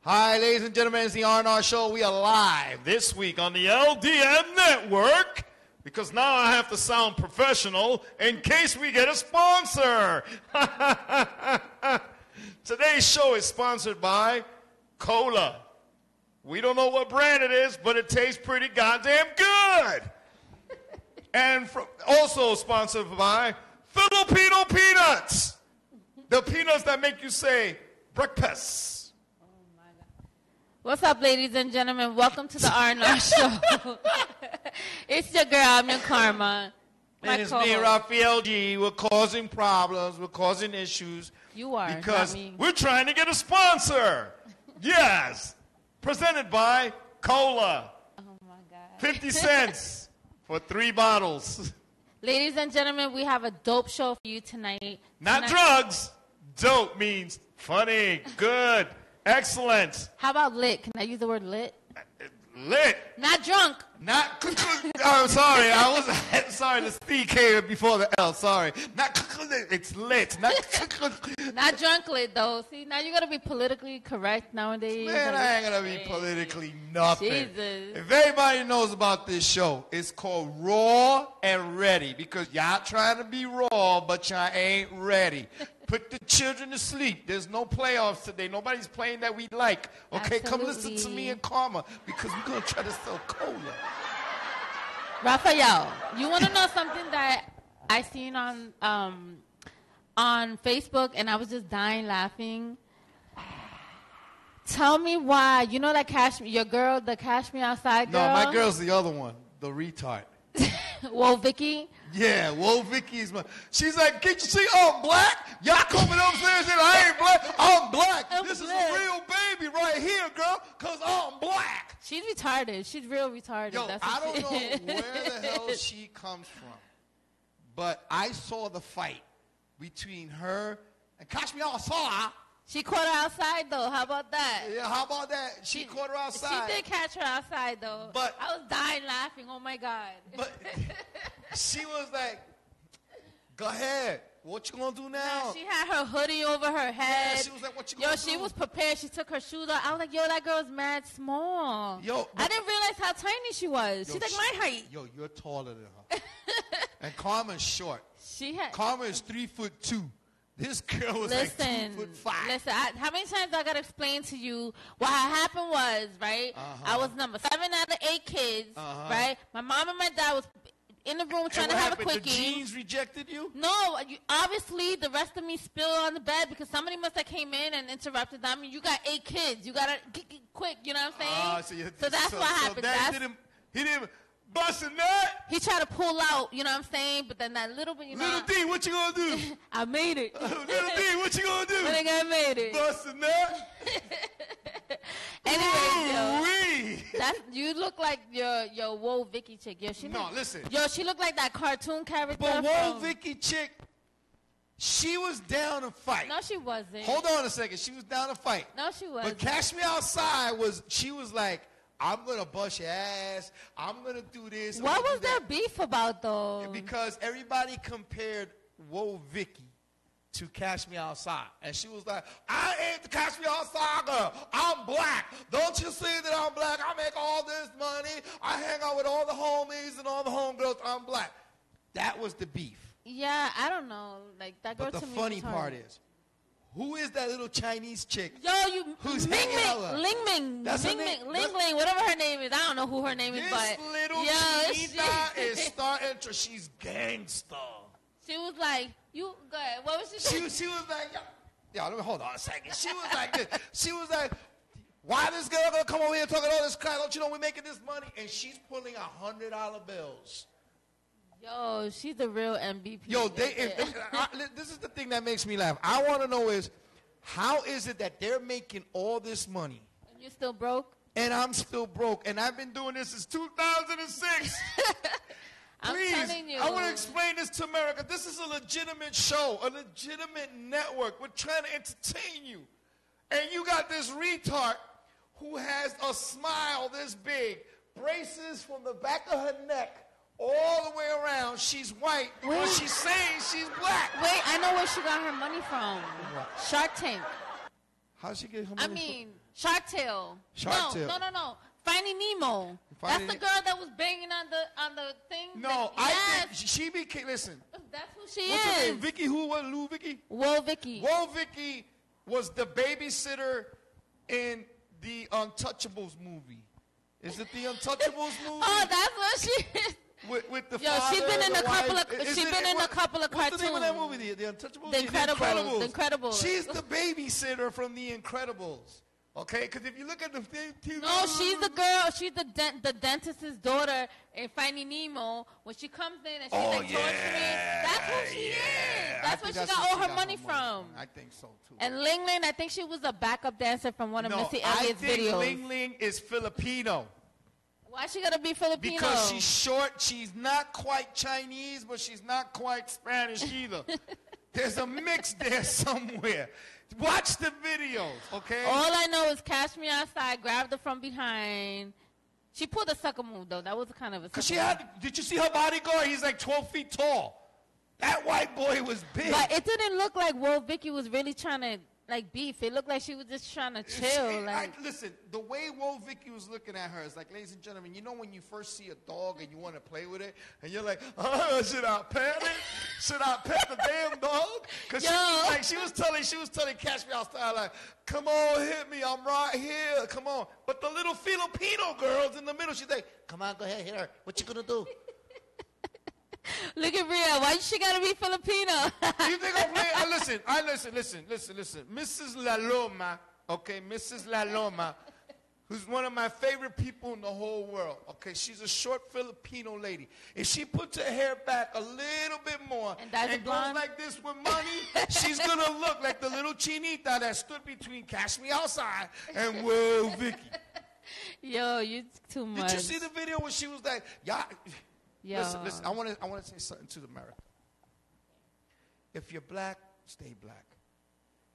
Hi, ladies and gentlemen, it's the R&R Show. We are live this week on the LDM Network because now I have to sound professional in case we get a sponsor. Today's show is sponsored by Cola. We don't know what brand it is, but it tastes pretty goddamn good. And also sponsored by Filipino Peanuts. The peanuts that make you say breakfast. What's up, ladies and gentlemen? Welcome to the R&R Show. It's your girl, I'm your Karma. And it's me, Raphael G. We're causing problems. We're causing issues. You are, because not me. We're trying to get a sponsor. Yes. Presented by Cola. Oh, my God. 50 cents for 3 bottles. Ladies and gentlemen, we have a dope show for you tonight. Not drugs. Dope means funny, good. Excellent. How about lit? Can I use the word lit? Lit. Not drunk. Not. I'm sorry. I was sorry. The C came before the L. Sorry. Not. It's lit. Not drunk lit though. See, now you gotta be politically correct nowadays. Man, I ain't gonna be politically nothing. Jesus. If anybody knows about this show, it's called Raw and Ready because y'all trying to be raw, but y'all ain't ready. Put the children to sleep. There's no playoffs today. Nobody's playing that we like. Okay, Absolutely. Come listen to me and Karma because we're going to try to sell cola. Raphael, you want to know something that I seen on Facebook and I was just dying laughing? Tell me why. You know that your girl, the Cash Me Outside girl? No, my girl's the other one, the retard. Whoa, Vicky? Yeah, whoa, Vicky's my. She's like, can't you see I'm black? Y'all coming upstairs and I ain't black. I'm black. This is a real baby right here, girl, because I'm black. She's retarded. She's real retarded. Yo, That's I don't know where the hell she comes from, but I saw the fight between her and Cash Me Outside. She caught her outside, though. How about that? Yeah, how about that? She caught her outside. She did catch her outside, though. But I was dying laughing. Oh, my God. But she was like, go ahead. What you going to do now? Yeah, she had her hoodie over her head. Yeah, she was like, what you going to do? Yo, she was prepared. She took her shoes off. I was like, yo, that girl's mad small. Yo, I didn't realize how tiny she was. She's like my height. Yo, you're taller than her. And Karma's short. Karma is 3'2". This girl was like 2'5". Listen, how many times I got to explain to you what happened was, right? I was number 7 out of 8 kids, right? My mom and my dad was in the room trying to have a quickie. The genes rejected you? No, obviously the rest of me spilled on the bed because somebody must have came in and interrupted them. I mean, you got 8 kids. You got to get quick, you know what I'm saying? So that's what happened. He didn't bust a nut? He tried to pull out, you know what I'm saying? But then that little bit, Little D, what you gonna do? I made it. Little D, what you gonna do? I think I made it. Bust a nut? Anyways, yo, you look like your Whoa Vicky chick. Yo, listen. Yo, she looked like that cartoon character. But Whoa Vicky chick, she was down to fight. No, she wasn't. Hold on a second. She was down to fight. No, she wasn't. But Cash Me Outside she was like, I'm going to bust your ass. I'm going to do this. What was their beef about, though? Because everybody compared Whoa Vicky to Cash Me Outside. And she was like, I ain't the Cash Me Outside girl. I'm black. Don't you see that I'm black? I make all this money. I hang out with all the homies and all the homegirls. I'm black. That was the beef. Yeah, I don't know. Like, that girl to me. But the funny part is, who is that little Chinese chick? Yo, who's hanging out? Ling Ming, whatever her name is. I don't know who her name is, but this little Chinita is starting to. She's gangsta. She was like, you go ahead. What was she saying? She was like, yo, let me hold on a second. She was like this. She was like, why this girl gonna come over here talking all this crap? Don't you know we're making this money? And she's pulling $100 bills. Yo, she's the real MVP. Yo, this is the thing that makes me laugh. I want to know is, how is it that they're making all this money? And you're still broke? And I'm still broke. And I've been doing this since 2006. Please, telling you. I want to explain this to America. This is a legitimate show, a legitimate network. We're trying to entertain you. And you got this retard who has a smile this big, braces from the back of her neck all the way around. She's white, but she's saying she's black. Wait, I know where she got her money from. What? Shark Tank. How'd she get her money? Shark Tale. No. Finding Nemo. That's the girl that was banging on the thing. No, I think she became. Listen. That's who she What's is. her name? Vicky who? What? Lou Vicky? Whoa, Vicky. Whoa, Vicky was the babysitter in the Untouchables movie. Is it the Untouchables movie? Oh, that's what she is. With the father, she's been in a couple of cartoons. What's the name of that movie? The Untouchables? The Incredibles. The Incredibles. She's the babysitter from The Incredibles. Okay? Because if you look at the thing... No, she's the girl. She's the dentist's daughter in Finding Nemo. When she comes in and she's torturing. That's who she is. That's where she got all her money from. I think so, too. And Ling Ling, I think she was a backup dancer from one of Missy Elliott's videos. I think Ling Ling is Filipino. Why she gotta be Filipino? Because she's short. She's not quite Chinese, but she's not quite Spanish either. There's a mix there somewhere. Watch the videos, okay? All I know is Catch Me Outside, grabbed her from behind. She pulled a sucker move, though. That was kind of a sucker move. Did you see her bodyguard? He's like 12 feet tall. That white boy was big. But it didn't look like Vicky was really trying to, beef. It looked like she was just trying to chill. Listen, the way Vicky was looking at her is like, ladies and gentlemen, you know when you first see a dog and you want to play with it, and you're like, should I pet it? Should I pet the damn dog? Because she was telling Catch Me Outside, like, come on, hit me, I'm right here, come on. But the little Filipino girl's in the middle, she's like, come on, go ahead, hit her. What you gonna do? Look at Rhea. Why she gotta be Filipino? You think I'm playing? Listen. Mrs. Laloma, okay, Mrs. Laloma, who's one of my favorite people in the whole world. Okay, she's a short Filipino lady. If she puts her hair back a little bit more and goes like this with money, she's gonna look like the little chinita that stood between Catch Me Outside and Whoa, Vicky. Yo, you too much. Did you see the video when she was like, Listen, I want to say something to America. If you're black, stay black.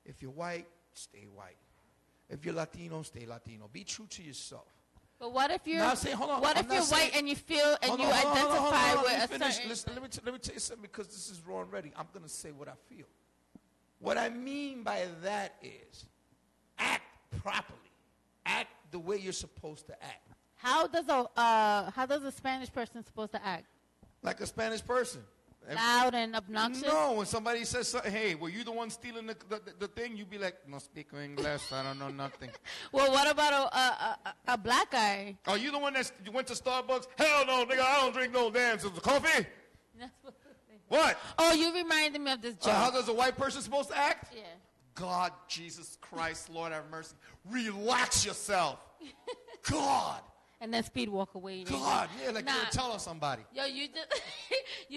If you're white, stay white. If you're Latino, stay Latino. Be true to yourself. But what if you're you're white and you feel and you identify with a certain... Listen, let me tell you something because this is raw and ready. I'm going to say what I feel. What I mean by that is act properly. Act the way you're supposed to act. How does a Spanish person supposed to act? Like a Spanish person. Loud and obnoxious? No, when somebody says something, hey, were you the one stealing the thing? You be like, no speak English, I don't know nothing. Well, what about a black guy? Are you the one that went to Starbucks? Hell no, nigga, I don't drink no damn coffee. That's what What? Oh, you reminded me of this joke. How does a white person supposed to act? Yeah. God, Jesus Christ, Lord have mercy. Relax yourself. God. And then speed walk away. God, yeah, like you're telling somebody. Yo, you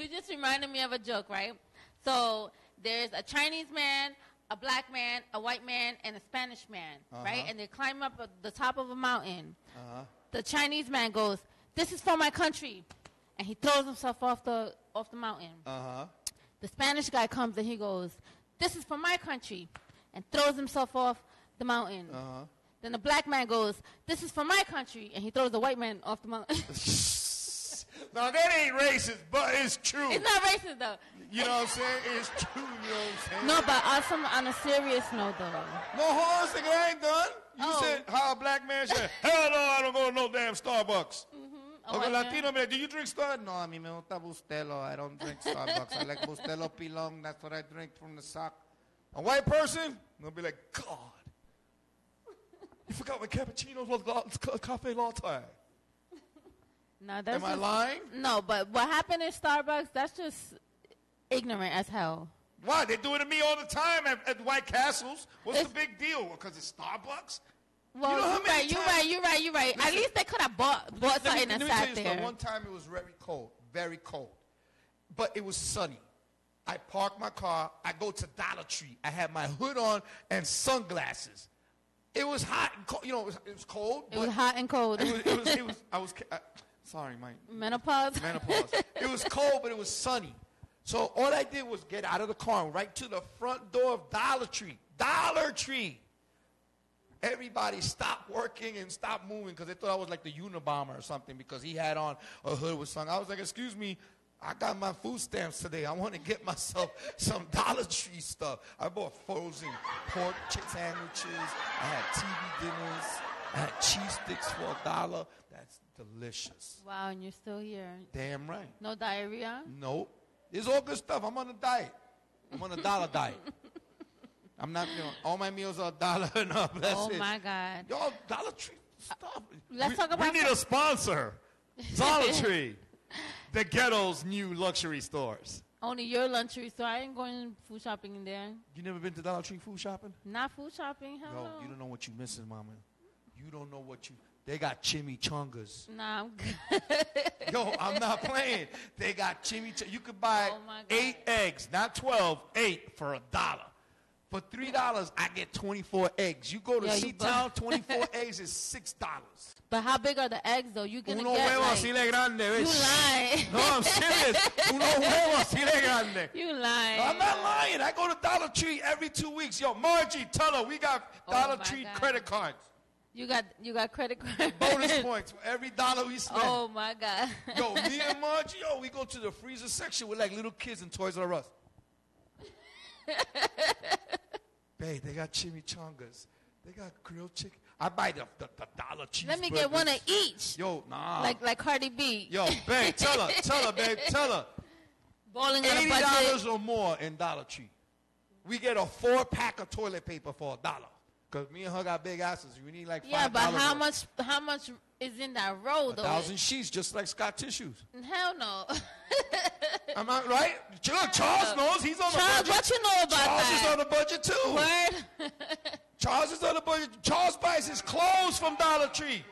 just reminded me of a joke, right? So there's a Chinese man, a black man, a white man, and a Spanish man, right? And they climb up the top of a mountain. The Chinese man goes, "This is for my country," and he throws himself off the mountain. The Spanish guy comes and he goes, "This is for my country," and throws himself off the mountain. Then the black man goes, "This is for my country," and he throws the white man off the mountain. Now, that ain't racist, but it's true. It's not racist, though. You know what I'm saying? It's true, you know what I'm saying? No, but on a serious note, though. No, hold on a second, I ain't done. You said how a black man said, hell no, I don't go to no damn Starbucks. Okay, Latino, man, do you drink Starbucks? No, a mí me gusta Bustelo. I don't drink Starbucks. I like Bustelo Pilon. That's what I drink from the sock. A white person, they'll be like, God. You forgot my cappuccino was cafe latte. No, that's Am I lying? No, but what happened in Starbucks, that's just ignorant as hell. Why? They do it to me all the time at White Castles. What's the big deal? Because it's Starbucks? Well, you're right. Listen, at least they could have bought something and sat there. One time it was very cold. But it was sunny. I parked my car. I go to Dollar Tree. I had my hood on and sunglasses. It was hot and cold. You know, it was cold. It was hot and cold. Sorry, my menopause. It was cold, but it was sunny. So all I did was get out of the car and right to the front door of Dollar Tree. Dollar Tree. Everybody stopped working and stopped moving because they thought I was like the Unabomber or something because he had on a hood with sun. I was like, excuse me, I got my food stamps today. I want to get myself some Dollar Tree stuff. I bought frozen pork sandwiches. I had TV dinners. I had cheese sticks for $1. That's delicious. Wow, and you're still here. Damn right. No diarrhea? Nope. It's all good stuff. I'm on a diet. I'm on a dollar diet. I'm not, all my meals are $1 and up. That's it. Oh, my God. Yo, Dollar Tree stuff. Let's talk about... We need a sponsor. Dollar Tree. The ghetto's new luxury stores. Only your luxury store. I ain't going food shopping in there. You never been to Dollar Tree food shopping? Not food shopping? Hell Yo, no. you don't know what you're missing, mama. You don't know what you... They got chimichangas. Nah, I'm good. Yo, I'm not playing. They got chimichangas. You could buy 8 eggs, not 12, 8 for $1. For $3, I get 24 eggs. You go to C-Town, 24 eggs is $6. But how big are the eggs, though? You gonna Uno get huevo like... así de grande. You lying. No, I'm serious. Uno huevo así de grande. You lying. No, I'm not lying. I go to Dollar Tree every 2 weeks. Yo, Margie, tell her we got Dollar Tree credit cards. You got credit card. Bonus points for every $1 we spend. Oh, my God. Yo, me and Margie, we go to the freezer section with like little kids in Toys R Us. Babe, they got chimichangas. They got grilled chicken. I buy the dollar cheeseburgers. Let me get one of each. Yo, nah. Like Cardi B. Yo, babe, tell her, babe, tell her. Bowling on a budget. $80 or more in Dollar Tree. We get a 4-pack of toilet paper for $1. Because me and her got big asses. We need like $5. Yeah, but how much is in that roll, though? 1,000 sheets, just like Scott tissues. Hell no. Am I right? Look, Charles knows. He's on the budget. What you know about Charles that? is on the budget, too. Word? Charles is on the budget. Charles buys his clothes from Dollar Tree.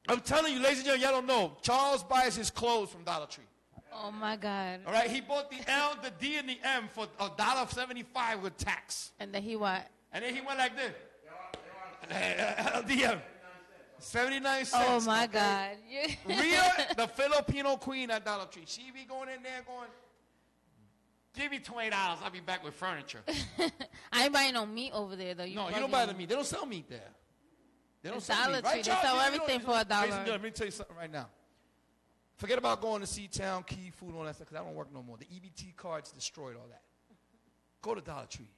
I'm telling you, ladies and gentlemen, y'all don't know. Charles buys his clothes from Dollar Tree. Oh, my God. All right? He bought the L, the D, and the M for $1.75 with tax. And then he what? And then he went like this. LDM. 79 cents. Oh, my God. Rhea, the Filipino queen at Dollar Tree. She be going in there going, give me $20. I'll be back with furniture. I ain't buying no meat over there, though. No, you don't buy the meat. They don't sell meat there. They don't sell Dollar meat. Tree, Right, they Charles? sell You know, everything for $1. Ladies and gentlemen, let me tell you something right now. Forget about going to C-Town, Key Food, and all that stuff, because I don't work no more. The EBT cards destroyed all that. Go to Dollar Tree.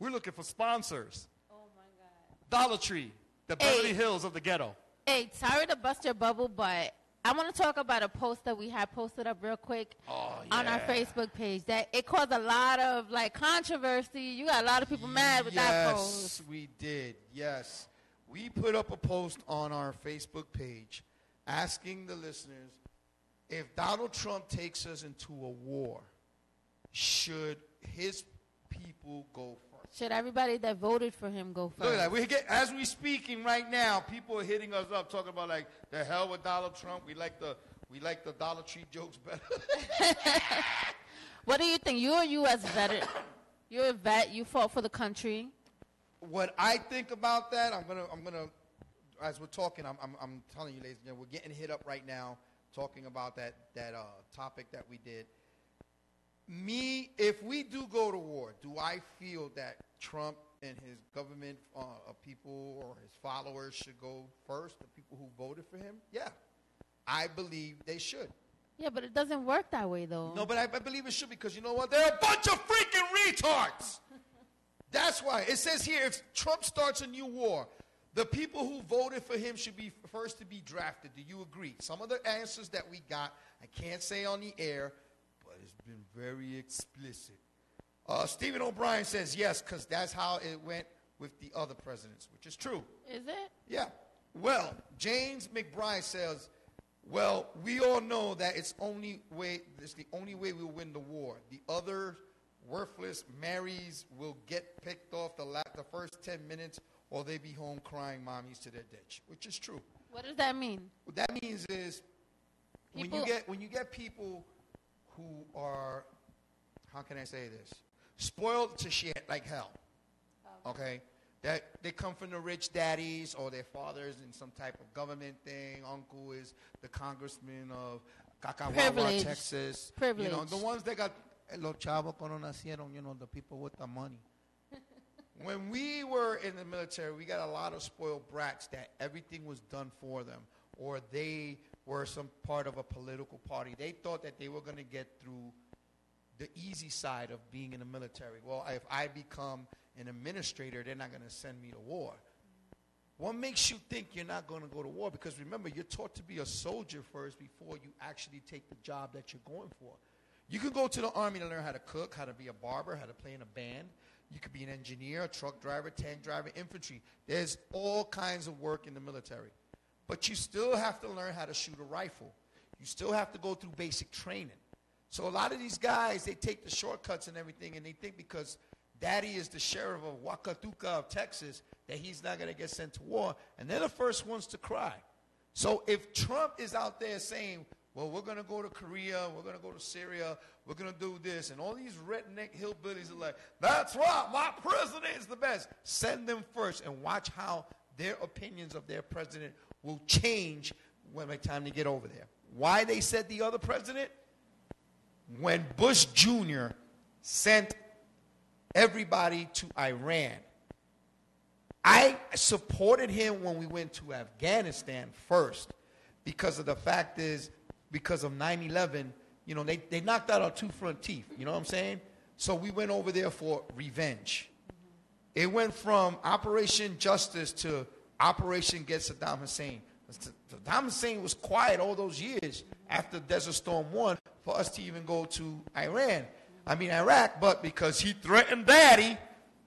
We're looking for sponsors. Oh, my God. Dollar Tree, the Beverly Hills of the ghetto. Hey, sorry to bust your bubble, but I want to talk about a post that we had posted up real quick on our Facebook page. That it caused a lot of like controversy. You got a lot of people mad with that post. Yes, we did. Yes. We put up a post on our Facebook page asking the listeners, if Donald Trump takes us into a war, should his people go first? Should everybody that voted for him go first? Look at that. As we speaking right now, people are hitting us up talking about like the hell with Donald Trump. We like the Dollar Tree jokes better. What do you think? You're a U.S. veteran. You're a vet. You fought for the country. What I think about that, I'm gonna as we're talking, I'm telling you, ladies and gentlemen, we're getting hit up right now talking about that topic that we did. If we do go to war, do I feel that Trump and his government people or his followers should go first, the people who voted for him? Yeah. I believe they should. Yeah, but it doesn't work that way, though. No, but I believe it should, because you know what? They're a bunch of freaking retards. That's why. It says here, if Trump starts a new war, the people who voted for him should be first to be drafted. Do you agree? Some of the answers that we got, I can't say on the air, it's been very explicit. Stephen O'Brien says yes, because that's how it went with the other presidents, which is true. Is it? Yeah. Well, James McBride says, well, we all know that it's the only way we'll win the war. The other worthless Marys will get picked off the first 10 minutes, or they be home crying mommies to their ditch, which is true. What does that mean? What that means is when you get people who are, how can I say this, spoiled to shit like hell, okay? That they come from the rich daddies, or their father's in some type of government thing. Uncle is the congressman of Cacahuawa, Texas. Privilege. You know, the ones that got, los chavos cuando nacieron, you know, the people with the money. When we were in the military, we got a lot of spoiled brats that everything was done for them, or they were some part of a political party. They thought that they were going to get through the easy side of being in the military. Well, if I become an administrator, they're not going to send me to war. What makes you think you're not going to go to war? Because remember, you're taught to be a soldier first before you actually take the job that you're going for. You can go to the Army to learn how to cook, how to be a barber, how to play in a band. You could be an engineer, a truck driver, tank driver, infantry. There's all kinds of work in the military. But you still have to learn how to shoot a rifle. You still have to go through basic training. So a lot of these guys, they take the shortcuts and everything, and they think because Daddy is the sheriff of Wakatuka of Texas that he's not going to get sent to war, and they're the first ones to cry. So if Trump is out there saying, well, we're going to go to Korea, we're going to go to Syria, we're going to do this, and all these redneck hillbillies are like, that's right, my president is the best. Send them first and watch how their opinions of their president will change when by the time they get over there. Why they said the other president? When Bush Jr. sent everybody to Iran, I supported him when we went to Afghanistan first because of the fact is, because of 9/11, you know, they knocked out our two front teeth, you know what I'm saying? So we went over there for revenge. It went from Operation Justice to Operation Get Saddam Hussein. Saddam Hussein was quiet all those years after Desert Storm 1 for us to even go to Iraq, but because he threatened Daddy,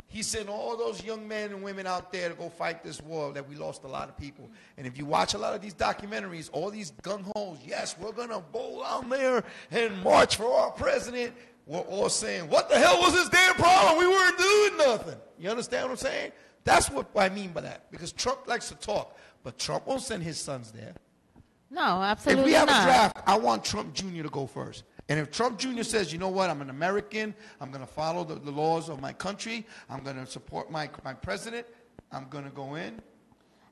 he sent all those young men and women out there to go fight this war that we lost a lot of people. And if you watch a lot of these documentaries, all these gung-hos, yes, we're going to go out there and march for our president, we're all saying, what the hell was this damn problem? We weren't doing nothing. You understand what I'm saying? That's what I mean by that, because Trump likes to talk, but Trump won't send his sons there. No, absolutely not. If we have a draft, I want Trump Jr. to go first. And if Trump Jr. says, you know what, I'm an American, I'm going to follow the laws of my country, I'm going to support my president, I'm going to go in.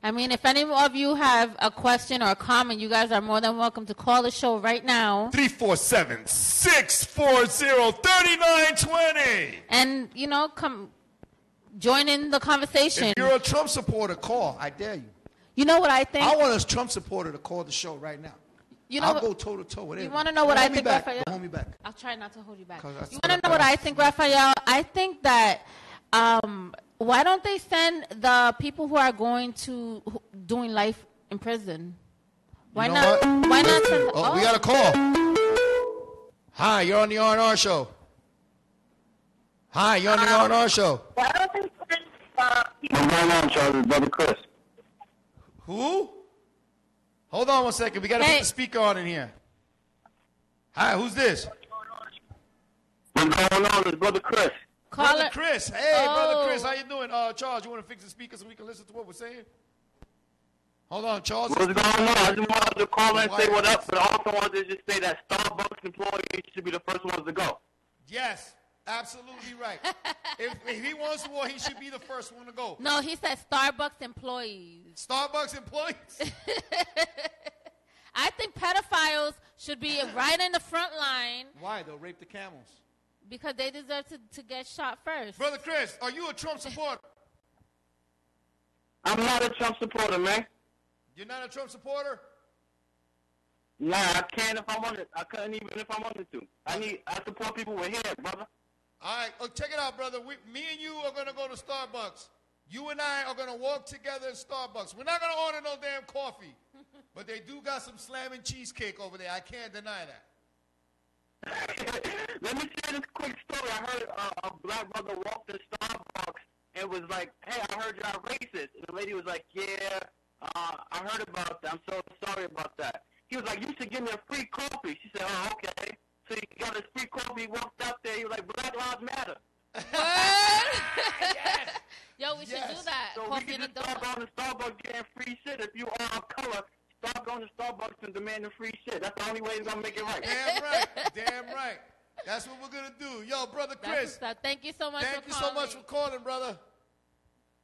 I mean, if any of you have a question or a comment, you guys are more than welcome to call the show right now. 347-640-3920. And, you know, come join in the conversation. If you're a Trump supporter, call. I dare you. You know what I think? I want a Trump supporter to call the show right now. You know I'll go toe-to-toe with him. You want to know what I think, Raphael? Hold me back. I'll try not to hold you back. You want to know what I think, Raphael? I think that why don't they send the people who are going to doing life in prison? Why not? Why not send? Oh, we got a call. Hi, you're on the R&R show. Hi, you're on the R&R show. Why don't they send people? What's going on, Charlie? Brother Chris. Who? Hold on 1 second. We got to put the speaker on in here. Hi, who's this? What's going on? It's Brother Chris. Brother Chris. Hey, Brother Chris. How you doing? Charles, you want to fix the speaker so we can listen to what we're saying? Hold on, Charles. What's going on? I just wanted to call and say what up, but I also wanted to just say that Starbucks employees should be the first ones to go. Yes, absolutely right. if he wants war, he should be the first one to go. No, he said Starbucks employees. Starbucks employees? I think pedophiles should be right in the front line. Why? They'll rape the camels. Because they deserve to get shot first. Brother Chris, are you a Trump supporter? I'm not a Trump supporter, man. You're not a Trump supporter? Nah, I can't if I wanted. I couldn't even if I wanted to. I support people with hair, brother. All right, check it out, brother. Me and you are going to go to Starbucks. You and I are going to walk together in Starbucks. We're not going to order no damn coffee. But they do got some slamming cheesecake over there. I can't deny that. Let me share this quick story. I heard a black brother walked in Starbucks and was like, hey, I heard y'all racist. And the lady was like, yeah, I heard about that. I'm so sorry about that. He was like, you should give me a free coffee. She said, oh, okay. So he got his free coffee, walked out there. He was like, Black Lives Matter. Yes. Yo, we should do that. So coffee we can and just start going to Starbucks getting free shit. If you are of color, start going to Starbucks and demanding free shit. That's the only way it's going to make it right. Damn right. Damn right. That's what we're going to do. Yo, Brother Chris. Thank you so much Thank you so much for calling, brother.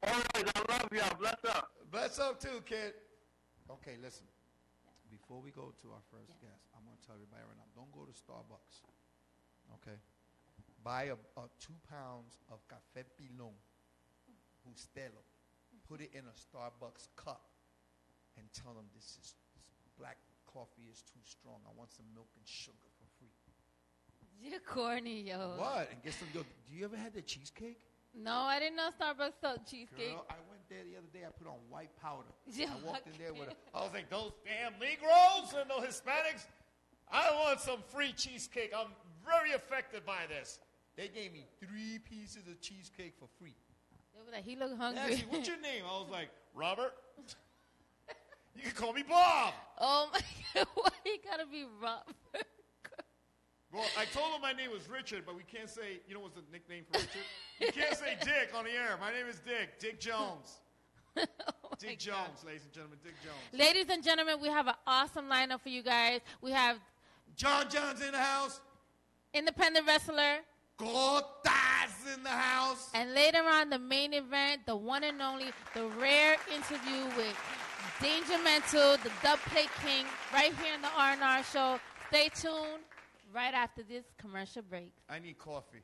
Always, I love y'all. Bless up. Bless up too, kid. Okay, listen. Before we go to our first guest, I'm going to tell everybody right now, don't go to Starbucks. Okay? Buy a 2 pounds of Café Pilon, Bustelo. Put it in a Starbucks cup and tell them this is black coffee is too strong. I want some milk and sugar for free. You're corny, yo. What? And get some. Yo, do you ever had the cheesecake? No, I didn't know Starbucks sold cheesecake. Girl, I went there the other day. I put on white powder. Yeah, I walked in there with I was like, those damn Negroes and those Hispanics. I want some free cheesecake. I'm very affected by this. They gave me 3 pieces of cheesecake for free. They were like, he looked hungry. Actually, what's your name? I was like, Robert. You can call me Bob. Oh my God, why he gotta be Robert? Well, I told him my name was Richard, but we can't say, you know what's the nickname for Richard? You can't say Dick on the air. My name is Dick. Dick Jones. Dick Jones, ladies and gentlemen. Dick Jones. Ladies and gentlemen, we have an awesome lineup for you guys. We have John John's in the house. independent wrestler. Gotas in the house. And later on, the main event, the one and only, the rare interview with Danger Mental, the Dub Plate King, right here in the R&R show. Stay tuned right after this commercial break. I need coffee.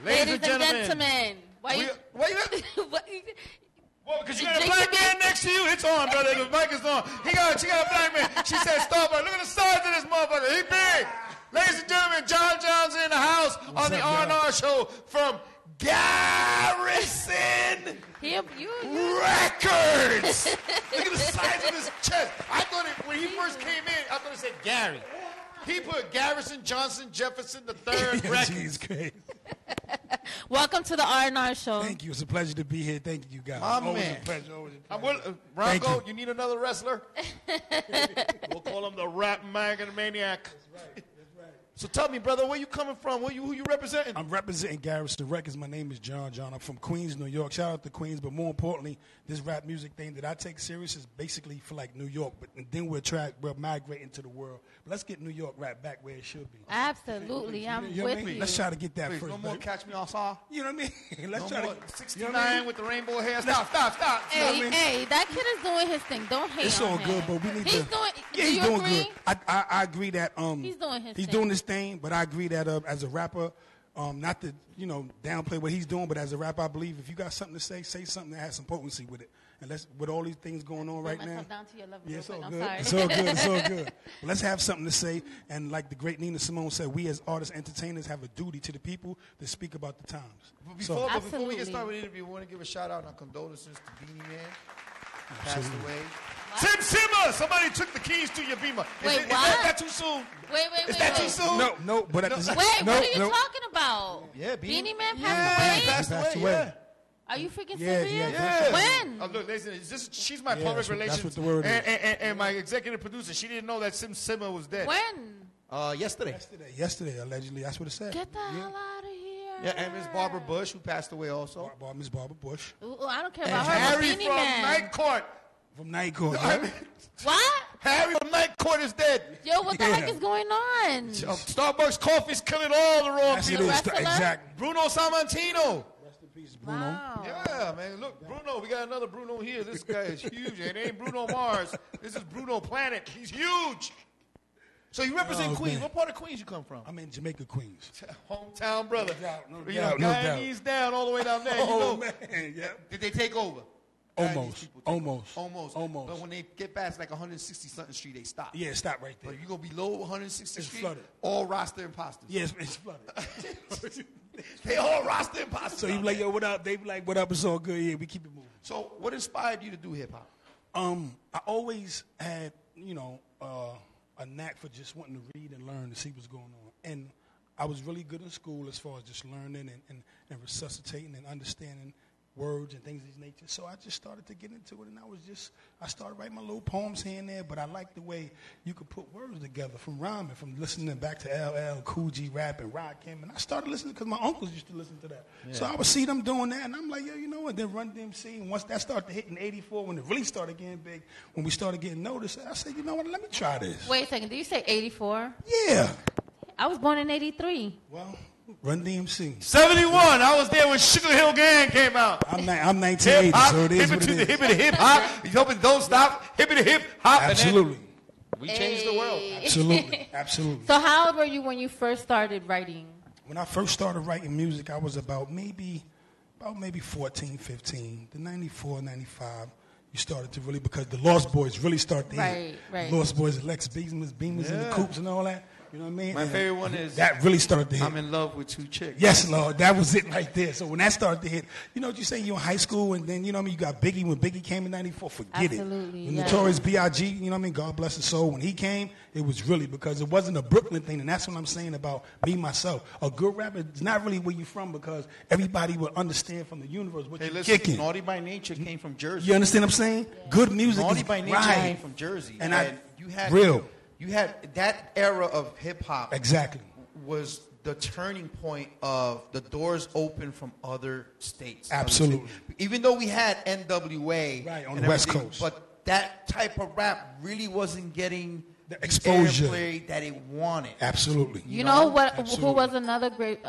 Ladies and gentlemen. Why you? Well, because you got a black man next to you. It's on, brother. The mic is on. She got a black man. She said, "Stop it! Look at the size of this motherfucker. He big." Ladies and gentlemen, John John's in the house on the R&R show from Garrison Records. Look at the size of his chest. I thought when he first came in, I thought it said Gary. He put Garrison Johnson Jefferson III Records. Jeez, great. Welcome to the R&R show. Thank you. It's a pleasure to be here. Thank you, guys. My Always man. a pleasure. Always a pleasure. Bronco, you need another wrestler? We'll call him the Rap Maniac. That's right. So tell me, brother, where you coming from? Who you representing? I'm representing Garrison Records. My name is John. I'm from Queens, New York. Shout out to Queens. But more importantly, this rap music thing that I take serious is basically for like New York. But and then we're migrating to the world. But let's get New York rap back where it should be. Absolutely. I'm You know with what I mean? you. Let's try to get that Please, first. no more baby. Catch Me Outside. You know what I mean? Let's No try more to 69 with the rainbow hair. Stop. Hey, that kid is doing his thing. Don't hate It's on all him. good, but we need He's to. doing. Yeah, do he's you doing agree? good. I agree that He's doing his he's thing. doing his thing, but I agree that as a rapper, not to, downplay what he's doing, but as a rapper, I believe if you got something to say something that has some potency with it. And with all these things going on right now. Down to your level yeah, it's all I'm good. sorry. It's all good. It's all good. But let's have something to say. And like the great Nina Simone said, we as artists, entertainers have a duty to the people to speak about the times. But before we get started with the interview, we want to give a shout out and our condolences to Beanie Man. He passed away. Tim Simmer! Somebody took the keys to your Beamer. Wait, Is that too soon? Wait. Is that too soon? No. But at the Wait, what are you talking about? Yeah, Beanie Man He passed passed away? away. Yeah. Are you freaking Yeah, serious? yeah. When? Oh, look, listen, she's my Yeah, public that's relations what the word is. and my executive producer. She didn't know that Tim Simmer was dead. When? Yesterday. Yesterday, allegedly. That's what it said. Get the hell out of here. Yeah, and Miss Barbara Bush, who passed away also. Miss Barbara Bush. Ooh, I don't care And about her. Harry but Beanie from Man. Night Court. From Night Court. What? Harry from Night Court is dead. Yo, what the heck is going on? Starbucks coffee's killing all the wrong Yes, it people. is. wrestler? Exactly. Bruno Sammartino. Rest in peace, Bruno. Wow. Yeah, man. Look, Bruno. We got another Bruno here. This guy is huge. It ain't Bruno Mars. This is Bruno Planet. He's huge. So you represent Queens. man. What part of Queens you come from? I'm in Jamaica, Queens. Hometown brother. No You doubt, know, no doubt. Guyanese down all the way down there. Oh, you know. man. Yeah. Did they take over? Almost. Almost. But when they get past like 160 something street, they stop. Yeah, stop right there. But you go below 160th It's street, flooded. all roster imposters. Yes, it's flooded. They all roster imposters. So you be like, yo, what up? They be like, what up? It's all good. Yeah, we keep it moving. So what inspired you to do hip hop? I always had, a knack for just wanting to read and learn to see what's going on. And I was really good in school as far as just learning and resuscitating and understanding words and things of this nature. So I just started to get into it, and I started writing my little poems here and there, but I like the way you could put words together from rhyming, from listening back to LL, Cool G rap and Rakim, and I started listening because my uncles used to listen to that. Yeah. So I would see them doing that, and I'm like, yo, you know what, then Run DMC, and once that started hitting 84, when it really started getting big, when we started getting noticed, I said, you know what, let me try this. Wait a second. Did you say 84? Yeah. I was born in 83. Well, Run DMC. 71. I was there when Sugar Hill Gang came out. I'm 1980, Hip hop, so it is hip what it to the is. hip to the hip hop. You hoping don't stop. Hip to the hip hop. Absolutely. And then we changed the world. Absolutely. Absolutely. So how old were you when you first started writing? When I first started writing music, I was about maybe 14, 15. The 94, 95, you started to really, because the Lost Boys really started to hit. Right. Lost Boys, Lex Beamers in the Coops and all that. You know what I mean? My And favorite one is that really started to hit. I'm in love with two chicks. Yes, Lord, that was it right there. So when that started to hit, you know what you say, you're in high school, and then, you know what I mean, you got Biggie. When Biggie came in 94, forget Absolutely, it. When yeah. Notorious B.I.G., you know what I mean, God bless his soul, when he came, it was really because it wasn't a Brooklyn thing, and that's what I'm saying about me, myself. A good rapper is not really where you're from, because everybody will understand from the universe what Hey, you're listen, kicking. Naughty by Nature came from Jersey. You understand what I'm saying? Good music Naughty is by Nature right. came from Jersey. And you had real. You had that era of hip hop. Exactly. Was the turning point of the doors open from other states. Absolutely. Even though we had NWA Right, on and the West everything, Coast. but that type of rap really wasn't getting The exposure. airplay that it wanted. Absolutely. You know what? Absolutely. Who was another great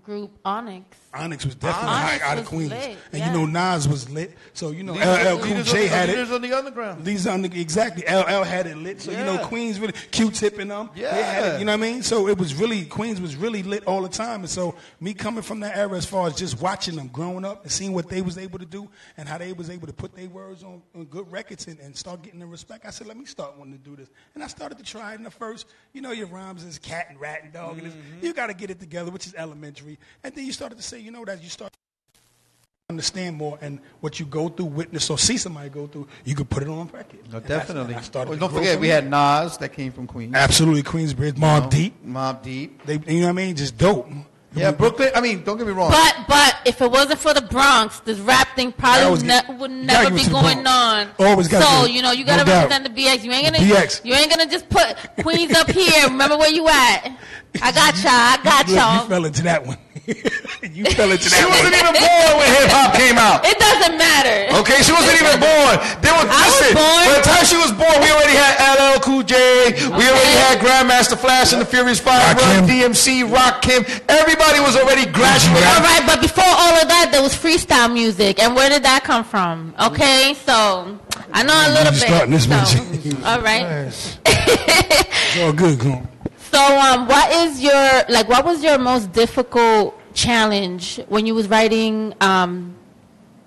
group? Onyx. Onyx was definitely Onyx high out of was Queens. lit, And yeah. you know Nas was lit. So, you know, LL Cool J had it. Leaders on the underground. Exactly. LL had it lit. So, you know, Yeah. Queens really, Q-Tip and them, they had Yeah. it, you know what I mean? So it was really, Queens was really lit all the time. And so me coming from that era as far as just watching them growing up and seeing what they was able to do and how they was able to put their words on good records and start getting the respect, I said, let me start wanting to do this. And I started to try it in the first, you know, your rhymes is cat and rat and dog. And you got to get it together, which is elementary. And then you started to say, you know, that you start understand more, and what you go through, witness, or see somebody go through, you could put it on record. No, And definitely. I started to Don't grow forget, from we there. had Nas that came from Queens. Absolutely, Queensbridge, Mobb Deep. Mobb Deep. They, you know what I mean? Just dope. Yeah, Brooklyn. I mean, don't get me wrong. But if it wasn't for the Bronx, this rap thing probably would never be going on. Always got so to, you know you gotta no represent the BX. You ain't gonna BX. You ain't gonna just put Queens up here. Remember where you at? I got Look, y'all. you fell into that one. You fell into She that wasn't one. even born when hip hop came out. It doesn't matter. Okay, she wasn't even born. Listen, born. by the time she was born, we already had LL Cool J. We already had Grandmaster Flash and the Furious Five, Run DMC, Rakim. Everybody was already graduated. All right, but before all of that, there was freestyle music, and where did that come from? Okay, so I know a little just bit. starting this so, one. all right. It's all good, come on. So, what was your most difficult challenge when you was writing